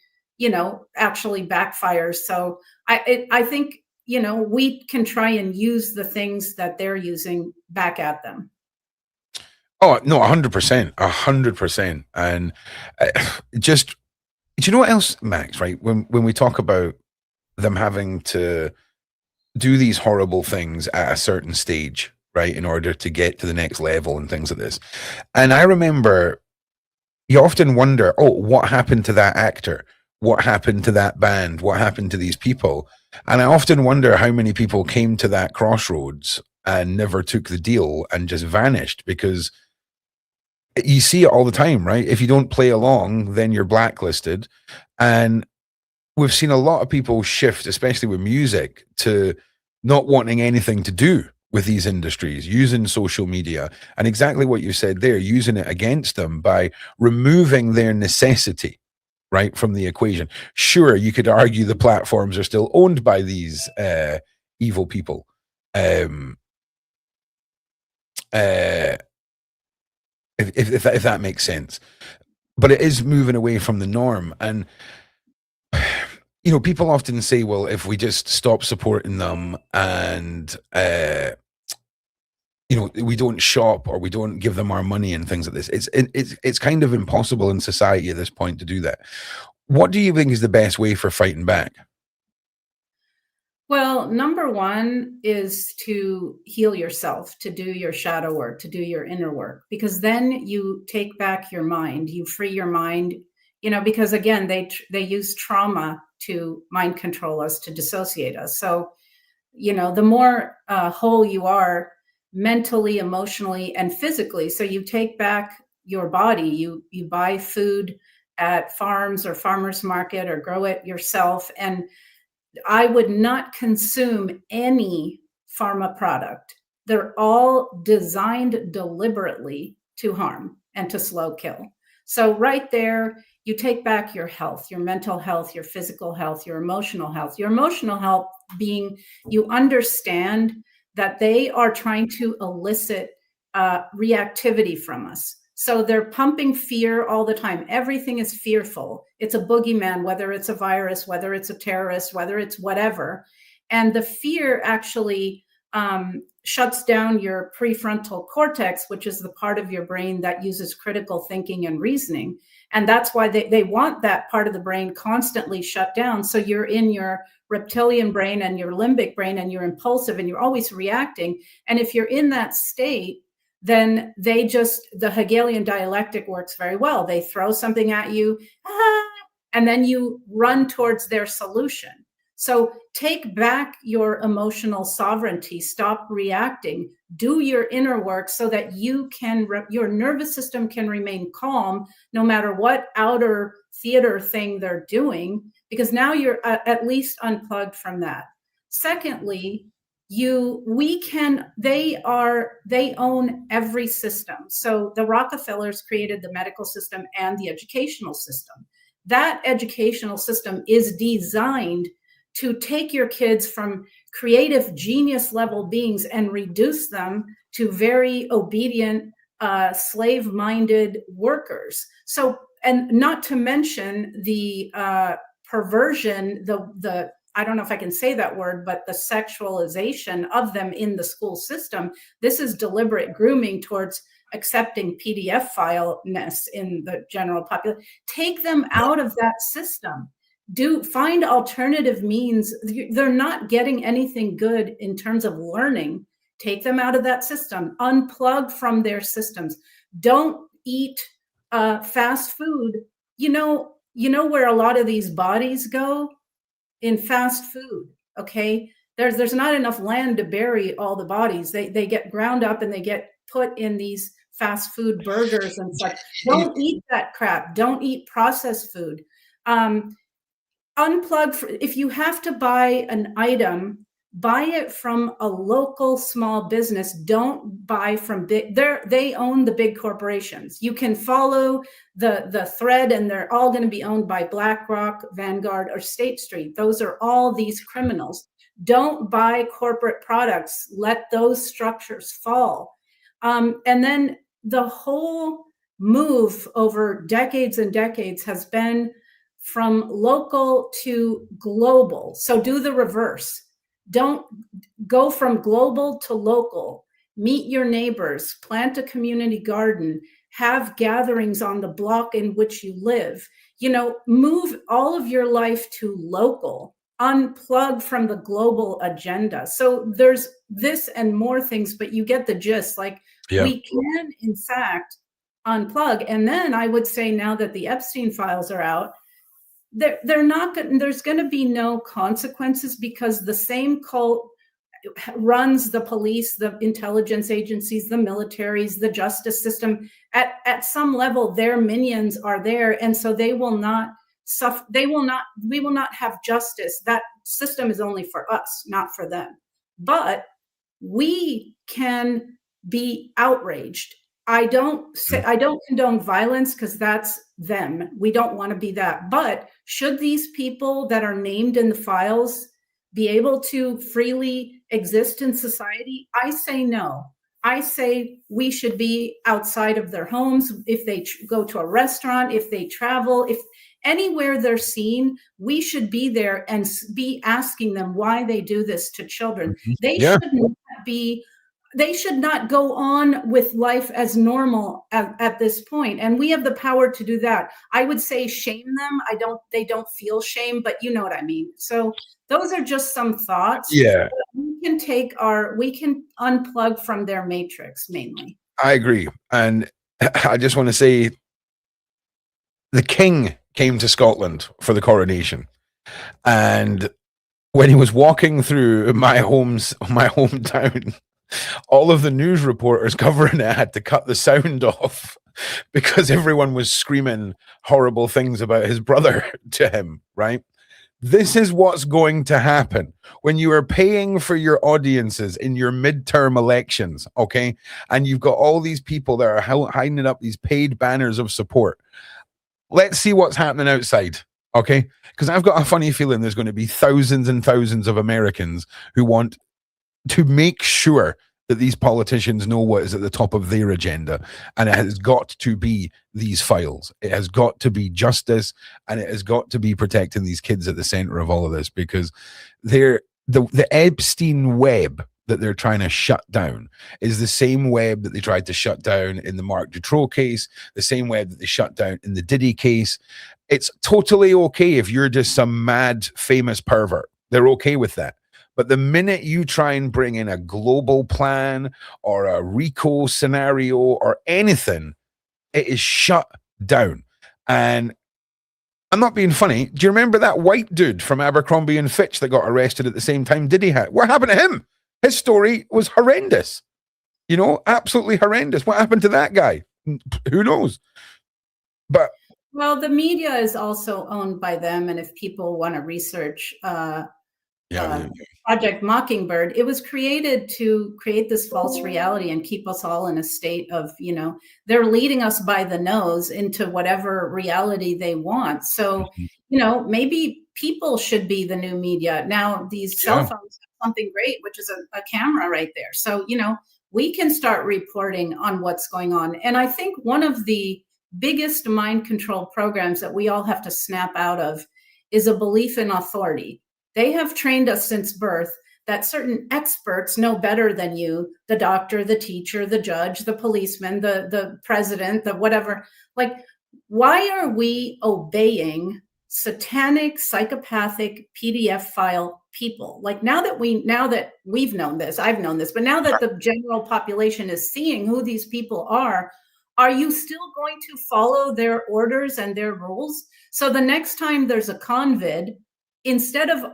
B: actually backfires. So I think, we can try and use the things that they're using back at them.
A: Oh, no, 100%, 100%. And just, do you know what else, Max, right? When we talk about them having to do these horrible things at a certain stage, right, in order to get to the next level and things like this. And I remember you often wonder, oh, what happened to that actor? What happened to that band? What happened to these people? And I often wonder how many people came to that crossroads and never took the deal and just vanished, because you see it all the time, right? If you don't play along, then you're blacklisted. And we've seen a lot of people shift, especially with music, to not wanting anything to do with these industries, using social media, and exactly what you said there, using it against them by removing their necessity, right, from the equation. Sure, you could argue the platforms are still owned by these evil people. If that makes sense. But it is moving away from the norm. And people often say, well, if we just stop supporting them and we don't shop or we don't give them our money and things like this, it's kind of impossible in society at this point to do that. What do you think is the best way for fighting back?
B: Well, number one is to heal yourself, to do your shadow work, to do your inner work, because then you take back your mind, you free your mind, because again, they use trauma to mind control us, to dissociate us. So, the more whole you are mentally, emotionally, and physically, so you take back your body, you buy food at farms or farmers market or grow it yourself. And I would not consume any pharma product. They're all designed deliberately to harm and to slow kill. So right there, you take back your health, your mental health, your physical health, your emotional health. Your emotional health being, you understand that they are trying to elicit reactivity from us. So they're pumping fear all the time. Everything is fearful. It's a boogeyman, whether it's a virus, whether it's a terrorist, whether it's whatever. And the fear actually shuts down your prefrontal cortex, which is the part of your brain that uses critical thinking and reasoning. And that's why they want that part of the brain constantly shut down. So you're in your reptilian brain and your limbic brain, and you're impulsive and you're always reacting. And if you're in that state, then the Hegelian dialectic works very well. They throw something at you, and then you run towards their solution. So take back your emotional sovereignty, stop reacting, do your inner work so that your nervous system can remain calm no matter what outer theater thing they're doing, because now you're at least unplugged from that. Secondly, they own every system. So the Rockefellers created the medical system and the educational system. That educational system is designed to take your kids from creative genius level beings and reduce them to very obedient, slave-minded workers. So, and not to mention the perversion, the I don't know if I can say that word, but the sexualization of them in the school system. This is deliberate grooming towards accepting PDF file-ness in the general population. Take them out of that system. Find alternative means. They're not getting anything good in terms of learning. Take them out of that system. Unplug from their systems. Don't eat fast food. You know where a lot of these bodies go? In fast food. Okay, there's not enough land to bury all the bodies. They get ground up and they get put in these fast food burgers and such. Don't eat that crap. Don't eat processed food. Unplug. If you have to buy an item, buy it from a local small business. Don't buy from big. They own the big corporations. You can follow the thread, and they're all going to be owned by BlackRock, Vanguard, or State Street. Those are all these criminals. Don't buy corporate products. Let those structures fall. And then the whole move over decades and decades has been from local to global. So do the reverse. Don't go from global to local. Meet your neighbors, plant a community garden, have gatherings on the block in which you live. Move all of your life to local. Unplug from the global agenda. So there's this and more things, but you get the gist. We can, in fact, unplug. And then I would say, now that the Epstein files are out, there's going to be no consequences, because the same cult runs the police, the intelligence agencies, the militaries, the justice system. At some level, their minions are there, and so they will not suffer. We will not have justice. That system is only for us, not for them. But we can be outraged. I don't condone violence, because that's them. We don't want to be that. But should these people that are named in the files be able to freely exist in society? I say no. I say we should be outside of their homes. If they go to a restaurant, if they travel, if anywhere they're seen, we should be there and be asking them why they do this to children. They should not go on with life as normal at this point. And we have the power to do that. I would say shame them. They don't feel shame, but you know what I mean. So those are just some thoughts.
A: Yeah.
B: We can unplug from their matrix mainly.
A: I agree. And I just want to say, the king came to Scotland for the coronation. And when he was walking through my hometown, all of the news reporters covering it had to cut the sound off because everyone was screaming horrible things about his brother to him, right? This is what's going to happen when you are paying for your audiences in your midterm elections, okay? And you've got all these people that are hiding up these paid banners of support. Let's see what's happening outside, okay? Because I've got a funny feeling there's going to be thousands and thousands of Americans who want to make sure that these politicians know what is at the top of their agenda. And it has got to be these files. It has got to be justice, and it has got to be protecting these kids at the center of all of this, because the Epstein web that they're trying to shut down is the same web that they tried to shut down in the Marc Dutroux case, the same web that they shut down in the Diddy case. It's totally okay if you're just some mad, famous pervert. They're okay with that. But the minute you try and bring in a global plan or a RICO scenario or anything, it is shut down. And I'm not being funny. Do you remember that white dude from Abercrombie and Fitch that got arrested at the same time Diddy had? What happened to him? His story was horrendous. You know, absolutely horrendous. What happened to that guy? Who knows? But
B: well, the media is also owned by them, and if people want to research Project Mockingbird, it was created to create this false reality and keep us all in a state of, you know, they're leading us by the nose into whatever reality they want. So, you know, maybe people should be the new media. Now, these cell phones have something great, which is a camera right there. So, you know, we can start reporting on what's going on. And I think one of the biggest mind control programs that we all have to snap out of is a belief in authority. They have trained us since birth that certain experts know better than you, the doctor, the teacher, the judge, the policeman, the president, the whatever. Like, why are we obeying satanic, psychopathic PDF file people? Like, now that we've known this, I've known this, but now that the general population is seeing who these people are you still going to follow their orders and their rules? So the next time there's a convid, instead of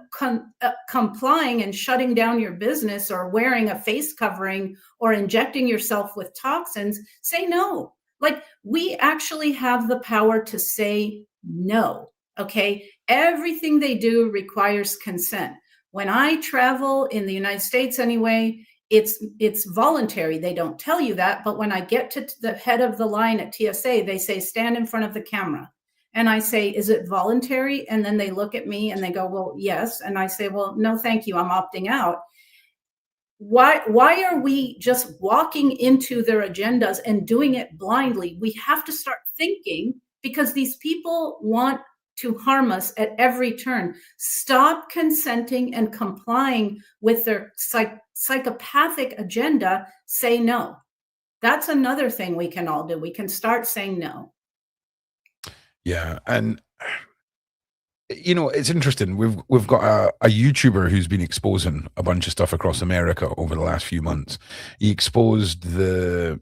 B: complying and shutting down your business or wearing a face covering or injecting yourself with toxins, say no. Like, we actually have the power to say no, okay? Everything they do requires consent. When I travel in the United States anyway, it's voluntary. They don't tell you that, but when I get to the head of the line at TSA, they say, stand in front of the camera. And I say, is it voluntary? And then they look at me and they go, well, yes. And I say, well, no, thank you. I'm opting out. Why are we just walking into their agendas and doing it blindly? We have to start thinking, because these people want to harm us at every turn. Stop consenting and complying with their psychopathic agenda. Say no. That's another thing we can all do. We can start saying no.
A: Yeah, and you know, it's interesting. We've got a YouTuber who's been exposing a bunch of stuff across America over the last few months. He exposed the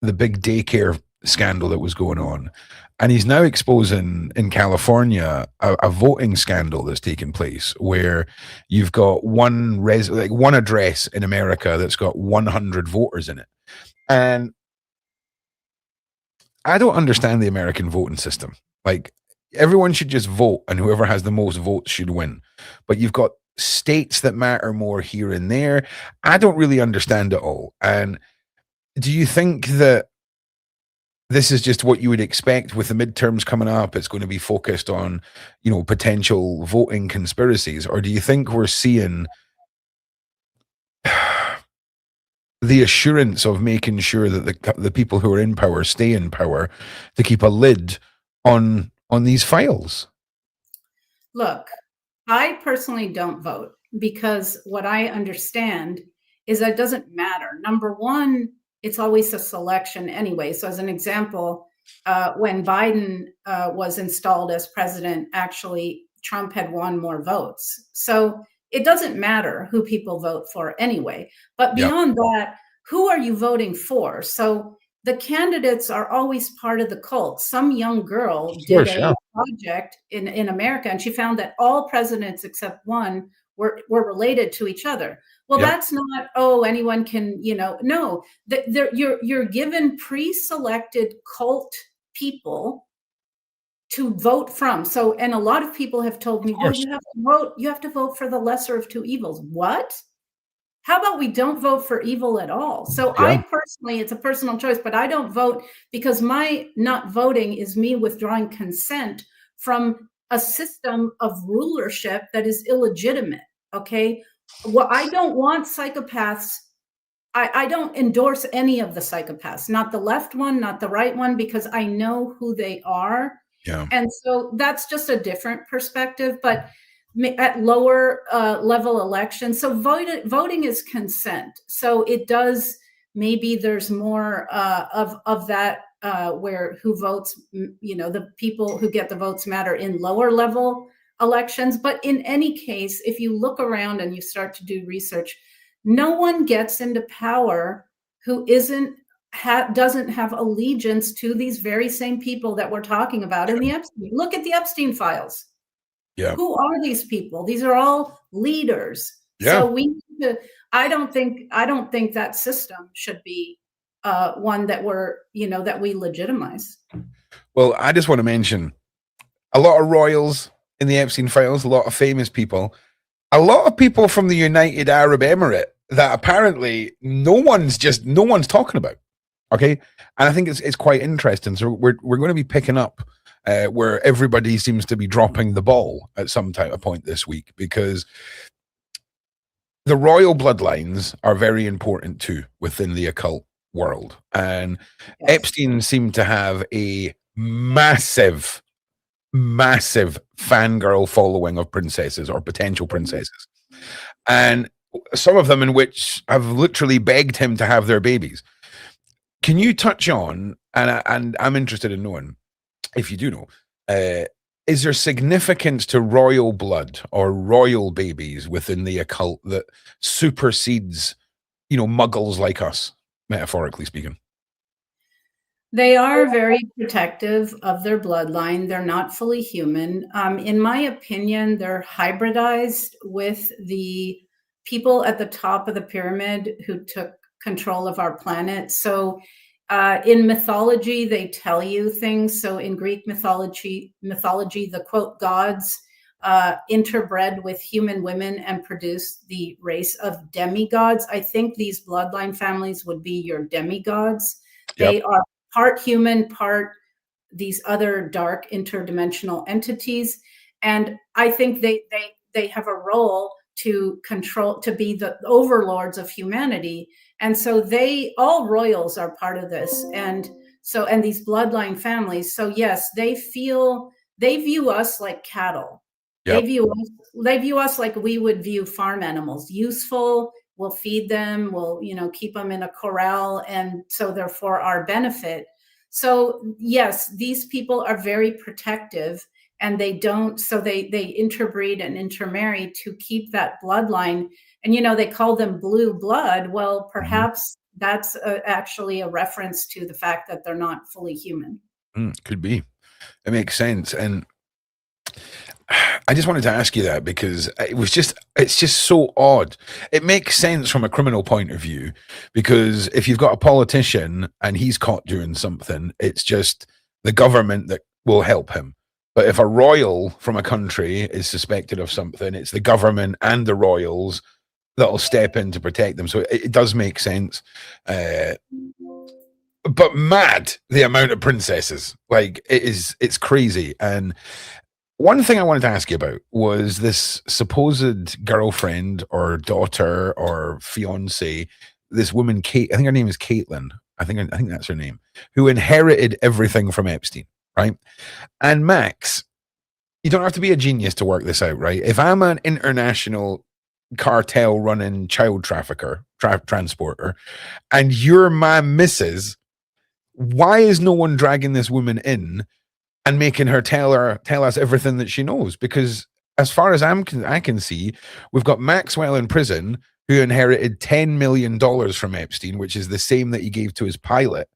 A: big daycare scandal that was going on, and he's now exposing in California a voting scandal that's taken place, where you've got one address in America that's got 100 voters in it, and I don't understand the American voting system. Like, everyone should just vote, and whoever has the most votes should win. But you've got states that matter more here and there. I don't really understand it all. And do you think that this is just what you would expect with the midterms coming up? It's going to be focused on, you know, potential voting conspiracies, or do you think we're seeing the assurance of making sure that the people who are in power stay in power to keep a lid on these files?
B: Look, I personally don't vote, because what I understand is that it doesn't matter. Number one, it's always a selection anyway. So as an example, when Biden was installed as president, actually Trump had won more votes. So it doesn't matter who people vote for anyway. But beyond that, who are you voting for? So the candidates are always part of the cult. Some young girl did a project in America, and she found that all presidents except one were related to each other. Well, that's not, anyone can, no. You're given pre-selected cult people to vote from. So, and a lot of people have told me, well, you have to vote for the lesser of two evils. What? How about we don't vote for evil at all? So I personally, it's a personal choice, but I don't vote because my not voting is me withdrawing consent from a system of rulership that is illegitimate. Okay. Well, I don't want psychopaths. I don't endorse any of the psychopaths, not the left one, not the right one, because I know who they are. Yeah. And so that's just a different perspective. But at lower level elections. So voting is consent. So it does, maybe there's more of that where who votes, the people who get the votes matter in lower level elections. But in any case, if you look around and you start to do research, no one gets into power who doesn't have allegiance to these very same people that we're talking about in the Epstein. Look at the Epstein files.
A: Yeah.
B: Who are these people? These are all leaders.
A: Yeah.
B: So we need to, I don't think that system should be one that that we legitimize.
A: Well, I just want to mention a lot of royals in the Epstein files, a lot of famous people, a lot of people from the United Arab Emirate that apparently no one's talking about. Okay. And I think it's quite interesting. So we're going to be picking up where everybody seems to be dropping the ball at some type of point this week, because the royal bloodlines are very important too within the occult world. And yes, Epstein seemed to have a massive fangirl following of princesses or potential princesses. And some of them in which have literally begged him to have their babies. Can you touch on, and I'm interested in knowing, if you do know, is there significance to royal blood or royal babies within the occult that supersedes, muggles like us, metaphorically speaking?
B: They are very protective of their bloodline. They're not fully human. In my opinion, they're hybridized with the people at the top of the pyramid who took control of our planet. So in mythology, they tell you things. So in Greek mythology, the quote gods interbred with human women and produced the race of demigods. I think these bloodline families would be your demigods. Yep. They are part human, part these other dark interdimensional entities. And I think they have a role to control, to be the overlords of humanity. And so all royals are part of this. And these bloodline families. So yes, they view us like cattle. Yep. They view us like we would view farm animals, useful. We'll feed them, we'll, keep them in a corral. And so they're for our benefit. So yes, these people are very protective, and they interbreed and intermarry to keep that bloodline. And, they call them blue blood. Well, perhaps that's actually a reference to the fact that they're not fully human.
A: Could be. It makes sense. And I just wanted to ask you that because it's just so odd. It makes sense from a criminal point of view, because if you've got a politician and he's caught doing something, it's just the government that will help him. But if a royal from a country is suspected of something, it's the government and the royals that'll step in to protect them. So it does make sense. But mad, the amount of princesses, like it's crazy. And one thing I wanted to ask you about was this supposed girlfriend or daughter or fiance, this woman, Kate, I think her name is Caitlin. I think that's her name, who inherited everything from Epstein, right? And Max, you don't have to be a genius to work this out, right? If I'm an international cartel running child trafficker, transporter, and you're my missus, why is no one dragging this woman in and making her tell us everything that she knows? Because as far as I can see, we've got Maxwell in prison, who inherited $10 million from Epstein, which is the same that he gave to his pilot.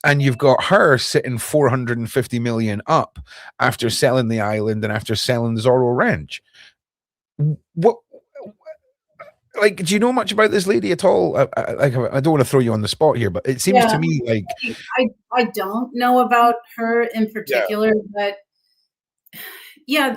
A: And you've got her sitting 450 million up after selling the island and after selling Zorro Ranch. What? Like, do you know much about this lady at all? I don't want to throw you on the spot here, but it seems to me like
B: I don't know about her in particular, but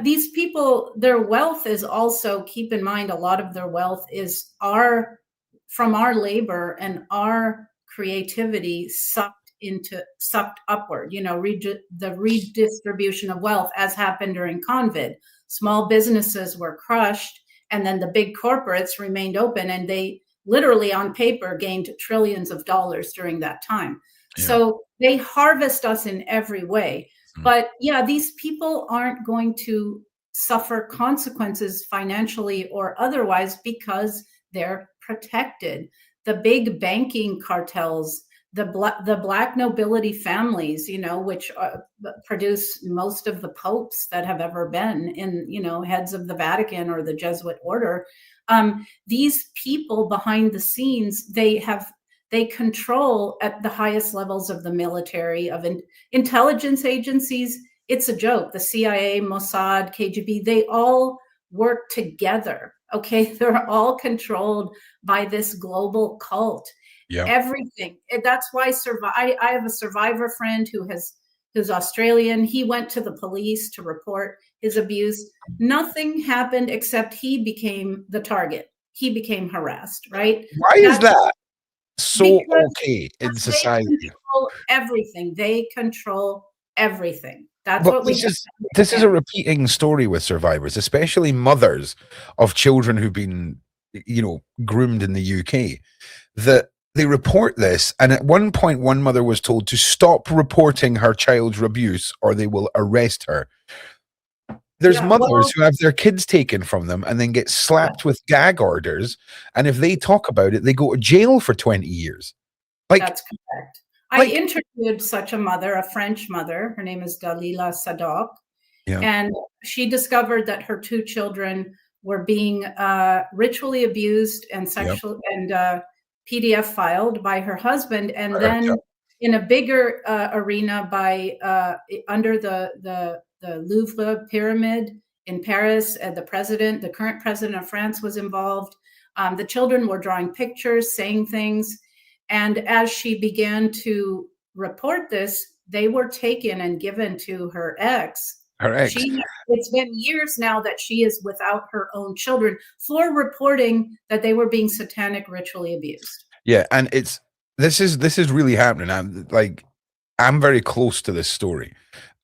B: these people, their wealth is also, keep in mind, a lot of their wealth is from our labor and our creativity sucked upward. The redistribution of wealth, as happened during COVID. Small businesses were crushed, and then the big corporates remained open, and they literally on paper gained trillions of dollars during that time. Yeah. So they harvest us in every way. But these people aren't going to suffer consequences financially or otherwise because they're protected. The big banking cartels, the black nobility families, which produce most of the popes that have ever been in, heads of the Vatican or the Jesuit order. These people behind the scenes, they control at the highest levels of the military, of intelligence agencies. It's a joke. The CIA, Mossad, KGB, they all work together. Okay, they're all controlled by this global cult.
A: Yeah.
B: Everything. That's why I have a survivor friend who's Australian. He went to the police to report his abuse. Nothing happened except he became the target. He became harassed, right?
A: Why is that so okay in society?
B: They control everything. They control everything. That's
A: but
B: what
A: this is a repeating story with survivors, especially mothers of children who've been, groomed in the UK, that they report this. And at one point, one mother was told to stop reporting her child's abuse or they will arrest her. There's mothers who have their kids taken from them and then get slapped with gag orders. And if they talk about it, they go to jail for 20 years.
B: That's correct. I interviewed such a mother, a French mother. Her name is Dalila Sadok.
A: Yeah.
B: And she discovered that her two children were being ritually abused and sexual and PDF filed by her husband. And then in a bigger arena by under the Louvre pyramid in Paris, the current president of France was involved. The children were drawing pictures, saying things. And as she began to report this, they were taken and given to her ex. It's been years now that she is without her own children for reporting that they were being satanic ritually abused.
A: Yeah, and this is really happening. I'm very close to this story.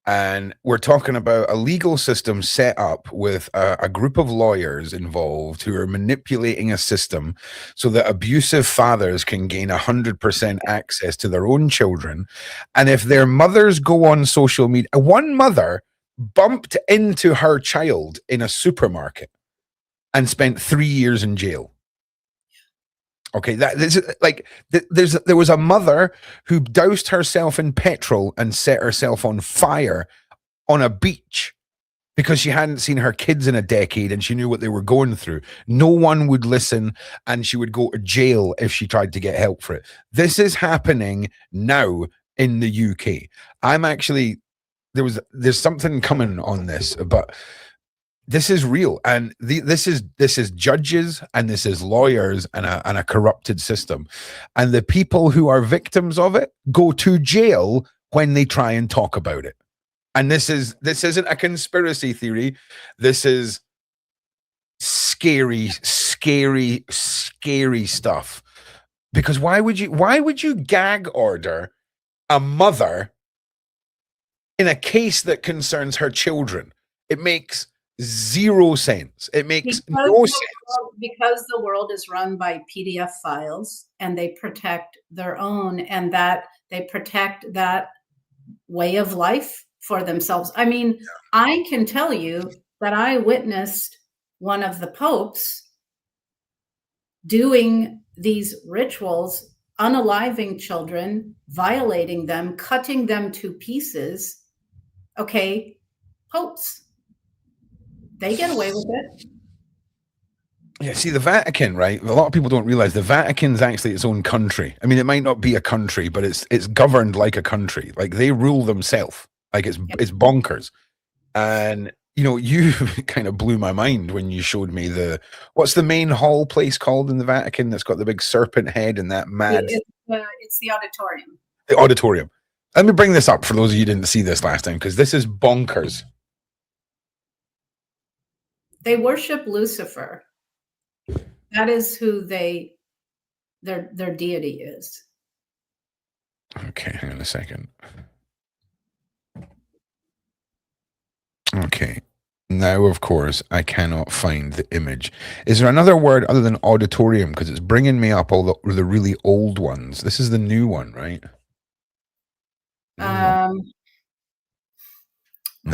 A: And we're talking about a legal system set up with a group of lawyers involved who are manipulating a system so that abusive fathers can gain 100% access to their own children. And if their mothers go on social media, one mother bumped into her child in a supermarket and spent 3 years in jail. Okay, there was a mother who doused herself in petrol and set herself on fire on a beach because she hadn't seen her kids in a decade and she knew what they were going through. No one would listen and she would go to jail if she tried to get help for it. This is happening now in the UK. There's something coming on this, but this is real, and this is judges and this is lawyers and a corrupted system, and the people who are victims of it go to jail when they try and talk about it. And this isn't a conspiracy theory. This is scary stuff. Because why would you gag order a mother in a case that concerns her children? It makes zero sense. It makes no sense.
B: Because the world is run by PDF files and they protect their own, and that they protect that way of life for themselves. I mean, I can tell you that I witnessed one of the popes doing these rituals, unaliving children, violating them, cutting them to pieces. Okay, popes. They get away with it.
A: Yeah, see, the Vatican, right? A lot of people don't realize the Vatican's actually its own country. I mean, it might not be a country, but it's governed like a country. Like, they rule themselves. Like, it's bonkers. And you kind of blew my mind when you showed me what's the main hall place called in the Vatican that's got the big serpent head and that mad.
B: It's the auditorium.
A: The auditorium. Let me bring this up for those of you who didn't see this last time, because this is bonkers.
B: They worship Lucifer. That is who their deity is.
A: Okay, hang on a second. Okay. Now, of course, I cannot find the image. Is there another word other than auditorium? Because it's bringing me up all the really old ones. This is the new one, right?
B: No. I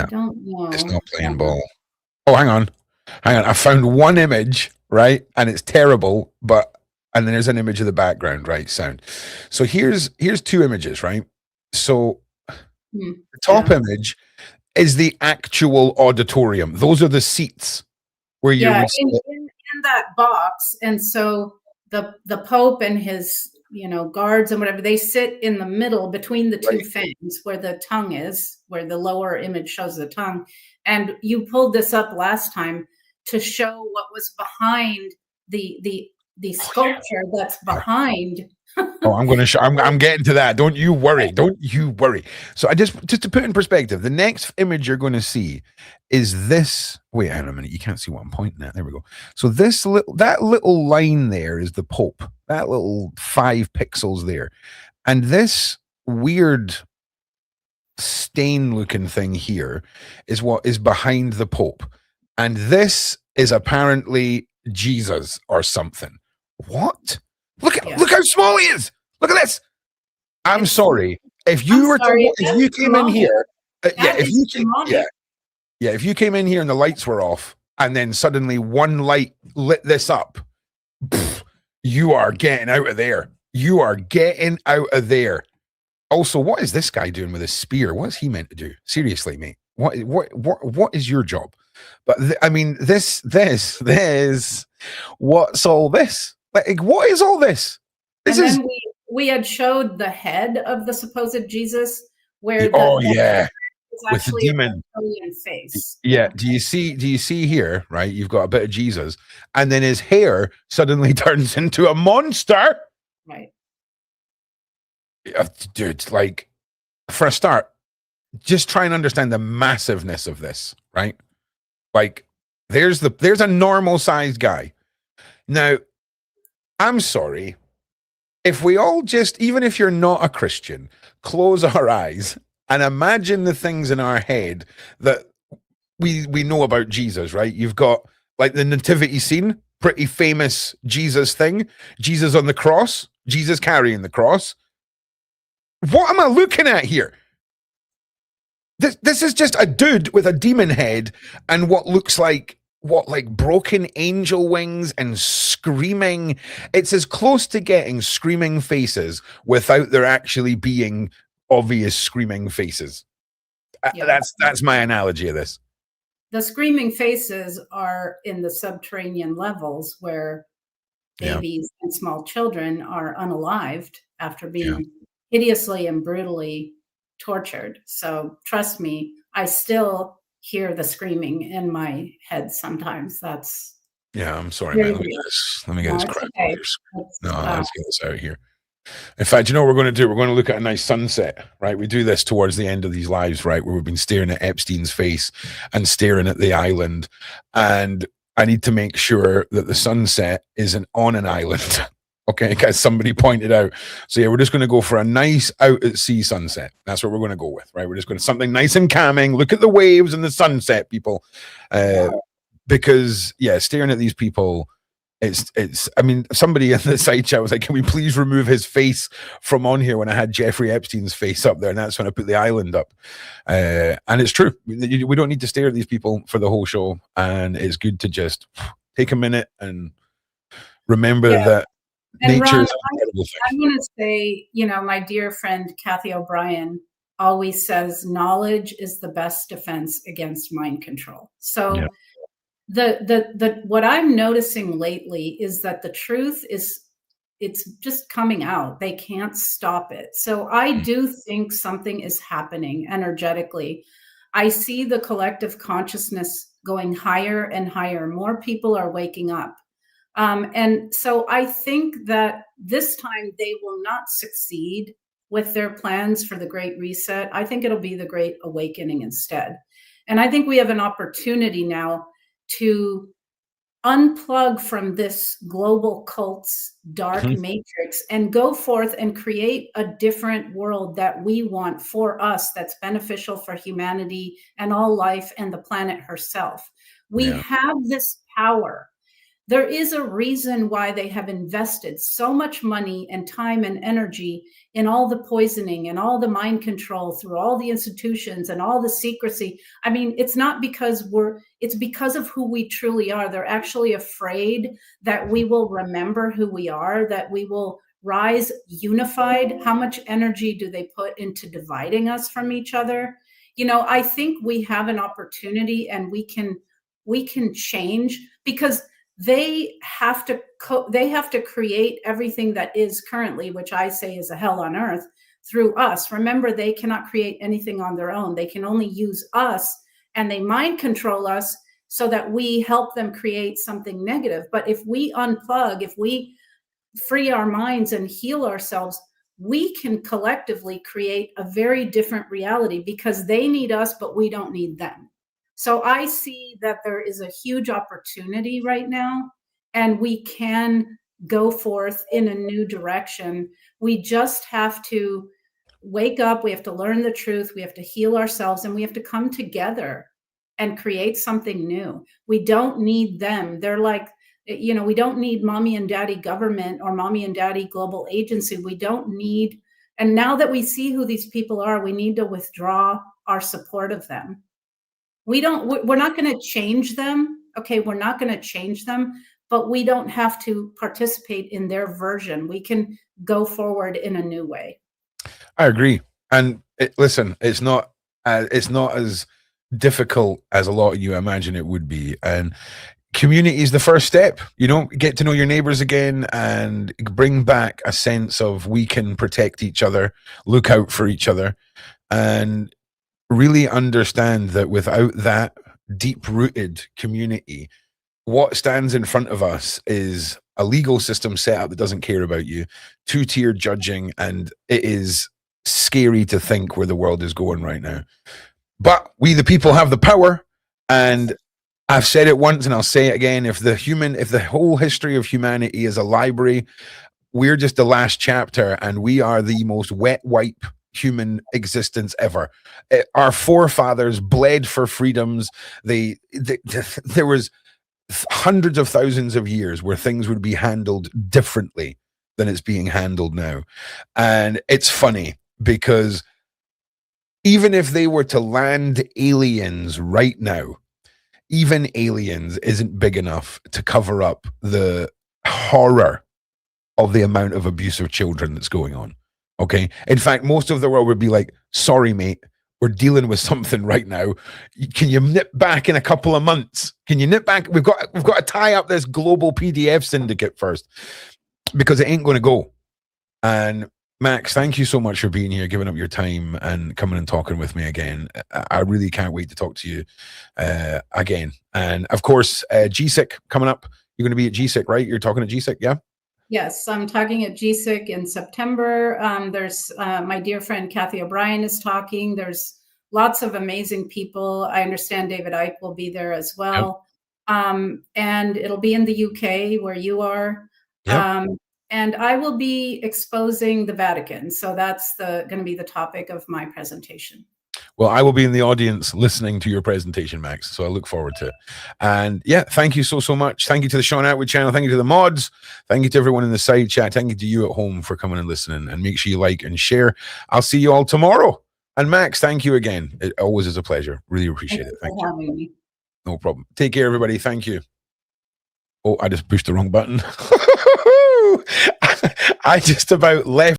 B: don't know.
A: It's not playing ball. Oh, hang on. Hang on. I found one image, right? And it's terrible, but and then there's an image of the background, right? Sound. So here's two images, right? So the top
B: Yeah.
A: image is the actual auditorium. Those are the seats where you
B: Yeah,
A: would sit.
B: in that box, and so the Pope and his, guards and whatever, they sit in the middle between the two
A: Right.
B: fangs where the tongue is, where the lower image shows the tongue. And you pulled this up last time to show what was behind the
A: Oh, yeah.
B: sculpture that's behind.
A: Oh, I'm going to show. I'm getting to that. Don't you worry. Don't you worry. So I just to put in perspective, the next image you're going to see is this. Wait, hang on a minute. You can't see what I'm pointing at. There we go. So that little line there is the Pope. That little 5 pixels there, and this weird stain looking thing here is what is behind the Pope, and this is apparently Jesus or something. What? Look how small he is. Look at this. I'm sorry. If you were to, if you came in here, if you came in here and the lights were off, and then suddenly one light lit this up, you are getting out of there. You are getting out of there. Also, what is this guy doing with a spear? What is he meant to do? Seriously, mate. What is your job? But I mean, this, what's all this? Like, what is all this?
B: And then we had showed the head of the supposed Jesus, where
A: yeah,
B: with the demon face.
A: Yeah. Do you see here? Right, you've got a bit of Jesus, and then his hair suddenly turns into a monster.
B: Right.
A: Dude, like, for a start, just try and understand the massiveness of this, right? Like, there's a normal sized guy. Now, I'm sorry. If we all just, even if you're not a Christian, close our eyes and imagine the things in our head that we know about Jesus, right? You've got like the nativity scene, pretty famous Jesus thing, Jesus on the cross, Jesus carrying the cross. What am I looking at here? This is just a dude with a demon head and what looks like broken angel wings and screaming. It's as close to getting screaming faces without there actually being obvious screaming faces. Yeah. That's my analogy of this.
B: The screaming faces are in the subterranean levels where babies and small children are unalived after being hideously and brutally tortured. So trust me, I still hear the screaming in my head sometimes. That's
A: I'm sorry, man. Let me get this crap out here. Let's get this out of here. In fact, you know what we're going to do? We're going to look at a nice sunset, right? We do this towards the end of these lives, right? Where we've been staring at Epstein's face and staring at the island. And I need to make sure that the sunset isn't on an island. Okay, because somebody pointed out. So yeah, we're just going to go for a nice out at sea sunset. That's what we're going to go with, right? We're just going to something nice and calming. Look at the waves and the sunset, people. Because staring at these people, it's. I mean, somebody in the side chat was like, "Can we please remove his face from on here?" When I had Jeffrey Epstein's face up there, and that's when I put the island up. And it's true. We don't need to stare at these people for the whole show, and it's good to just take a minute and remember that.
B: And Ron, I'm going to say, my dear friend Kathy O'Brien always says knowledge is the best defense against mind control. So the what I'm noticing lately is that the truth it's just coming out. They can't stop it. So I do think something is happening energetically. I see the collective consciousness going higher and higher. More people are waking up. And so I think that this time they will not succeed with their plans for the Great Reset. I think it'll be the Great Awakening instead. And I think we have an opportunity now to unplug from this global cult's dark matrix and go forth and create a different world that we want for us, that's beneficial for humanity and all life and the planet herself. We have this power. There is a reason why they have invested so much money and time and energy in all the poisoning and all the mind control through all the institutions and all the secrecy. I mean, it's not because it's because of who we truly are. They're actually afraid that we will remember who we are, that we will rise unified. How much energy do they put into dividing us from each other? I think we have an opportunity, and we can change, because they have to create everything that is currently, which I say is a hell on earth, through us. Remember, they cannot create anything on their own. They can only use us, and they mind control us so that we help them create something negative. But if we unplug, if we free our minds and heal ourselves, we can collectively create a very different reality, because they need us, but we don't need them. So I see that there is a huge opportunity right now, and we can go forth in a new direction. We just have to wake up. We have to learn the truth. We have to heal ourselves, and we have to come together and create something new. We don't need them. They're like, we don't need mommy and daddy government or mommy and daddy global agency. We don't need, and now that we see who these people are, we need to withdraw our support of them. We're not going to change them. Okay, we're not going to change them, but we don't have to participate in their version. We can go forward in a new way.
A: I agree. And listen, it's not as difficult as a lot of you imagine it would be. And community is the first step. Get to know your neighbors again and bring back a sense of we can protect each other, look out for each other, and really understand that without that deep-rooted community, what stands in front of us is a legal system set up that doesn't care about you, two-tier judging, and it is scary to think where the world is going right now. But we, the people, have the power, and I've said it once and I'll say it again. If the whole history of humanity is a library, we're just the last chapter, and we are the most wet wipe human existence ever. Our forefathers bled for freedoms. There was hundreds of thousands of years where things would be handled differently than it's being handled now. And it's funny, because even if they were to land aliens right now, even aliens isn't big enough to cover up the horror of the amount of abuse of children that's going on. Okay. In fact, most of the world would be like, sorry, mate, we're dealing with something right now. Can you nip back in a couple of months? Can you nip back? We've got to tie up this global PDF syndicate first, because it ain't going to go. And Max, thank you so much for being here, giving up your time and coming and talking with me again. I really can't wait to talk to you again. And of course, GSIC coming up. You're going to be at GSIC, right? You're talking at GSIC, yeah?
B: Yes, I'm talking at GSIC in September. There's my dear friend Kathy O'Brien is talking. There's lots of amazing people. I understand David Icke will be there as well. Yep. And it'll be in the UK where you are. Yep. And I will be exposing the Vatican. So that's going to be the topic of my presentation.
A: Well, I will be in the audience listening to your presentation, Max. So I look forward to it. And yeah, thank you so much. Thank you to the Sean Atwood channel. Thank you to the mods. Thank you to everyone in the side chat. Thank you to you at home for coming and listening. And make sure you like and share. I'll see you all tomorrow. And Max, thank you again. It always is a pleasure. Really appreciate it. Thank you. No problem. Take care, everybody. Thank you. Oh, I just pushed the wrong button. I just about left.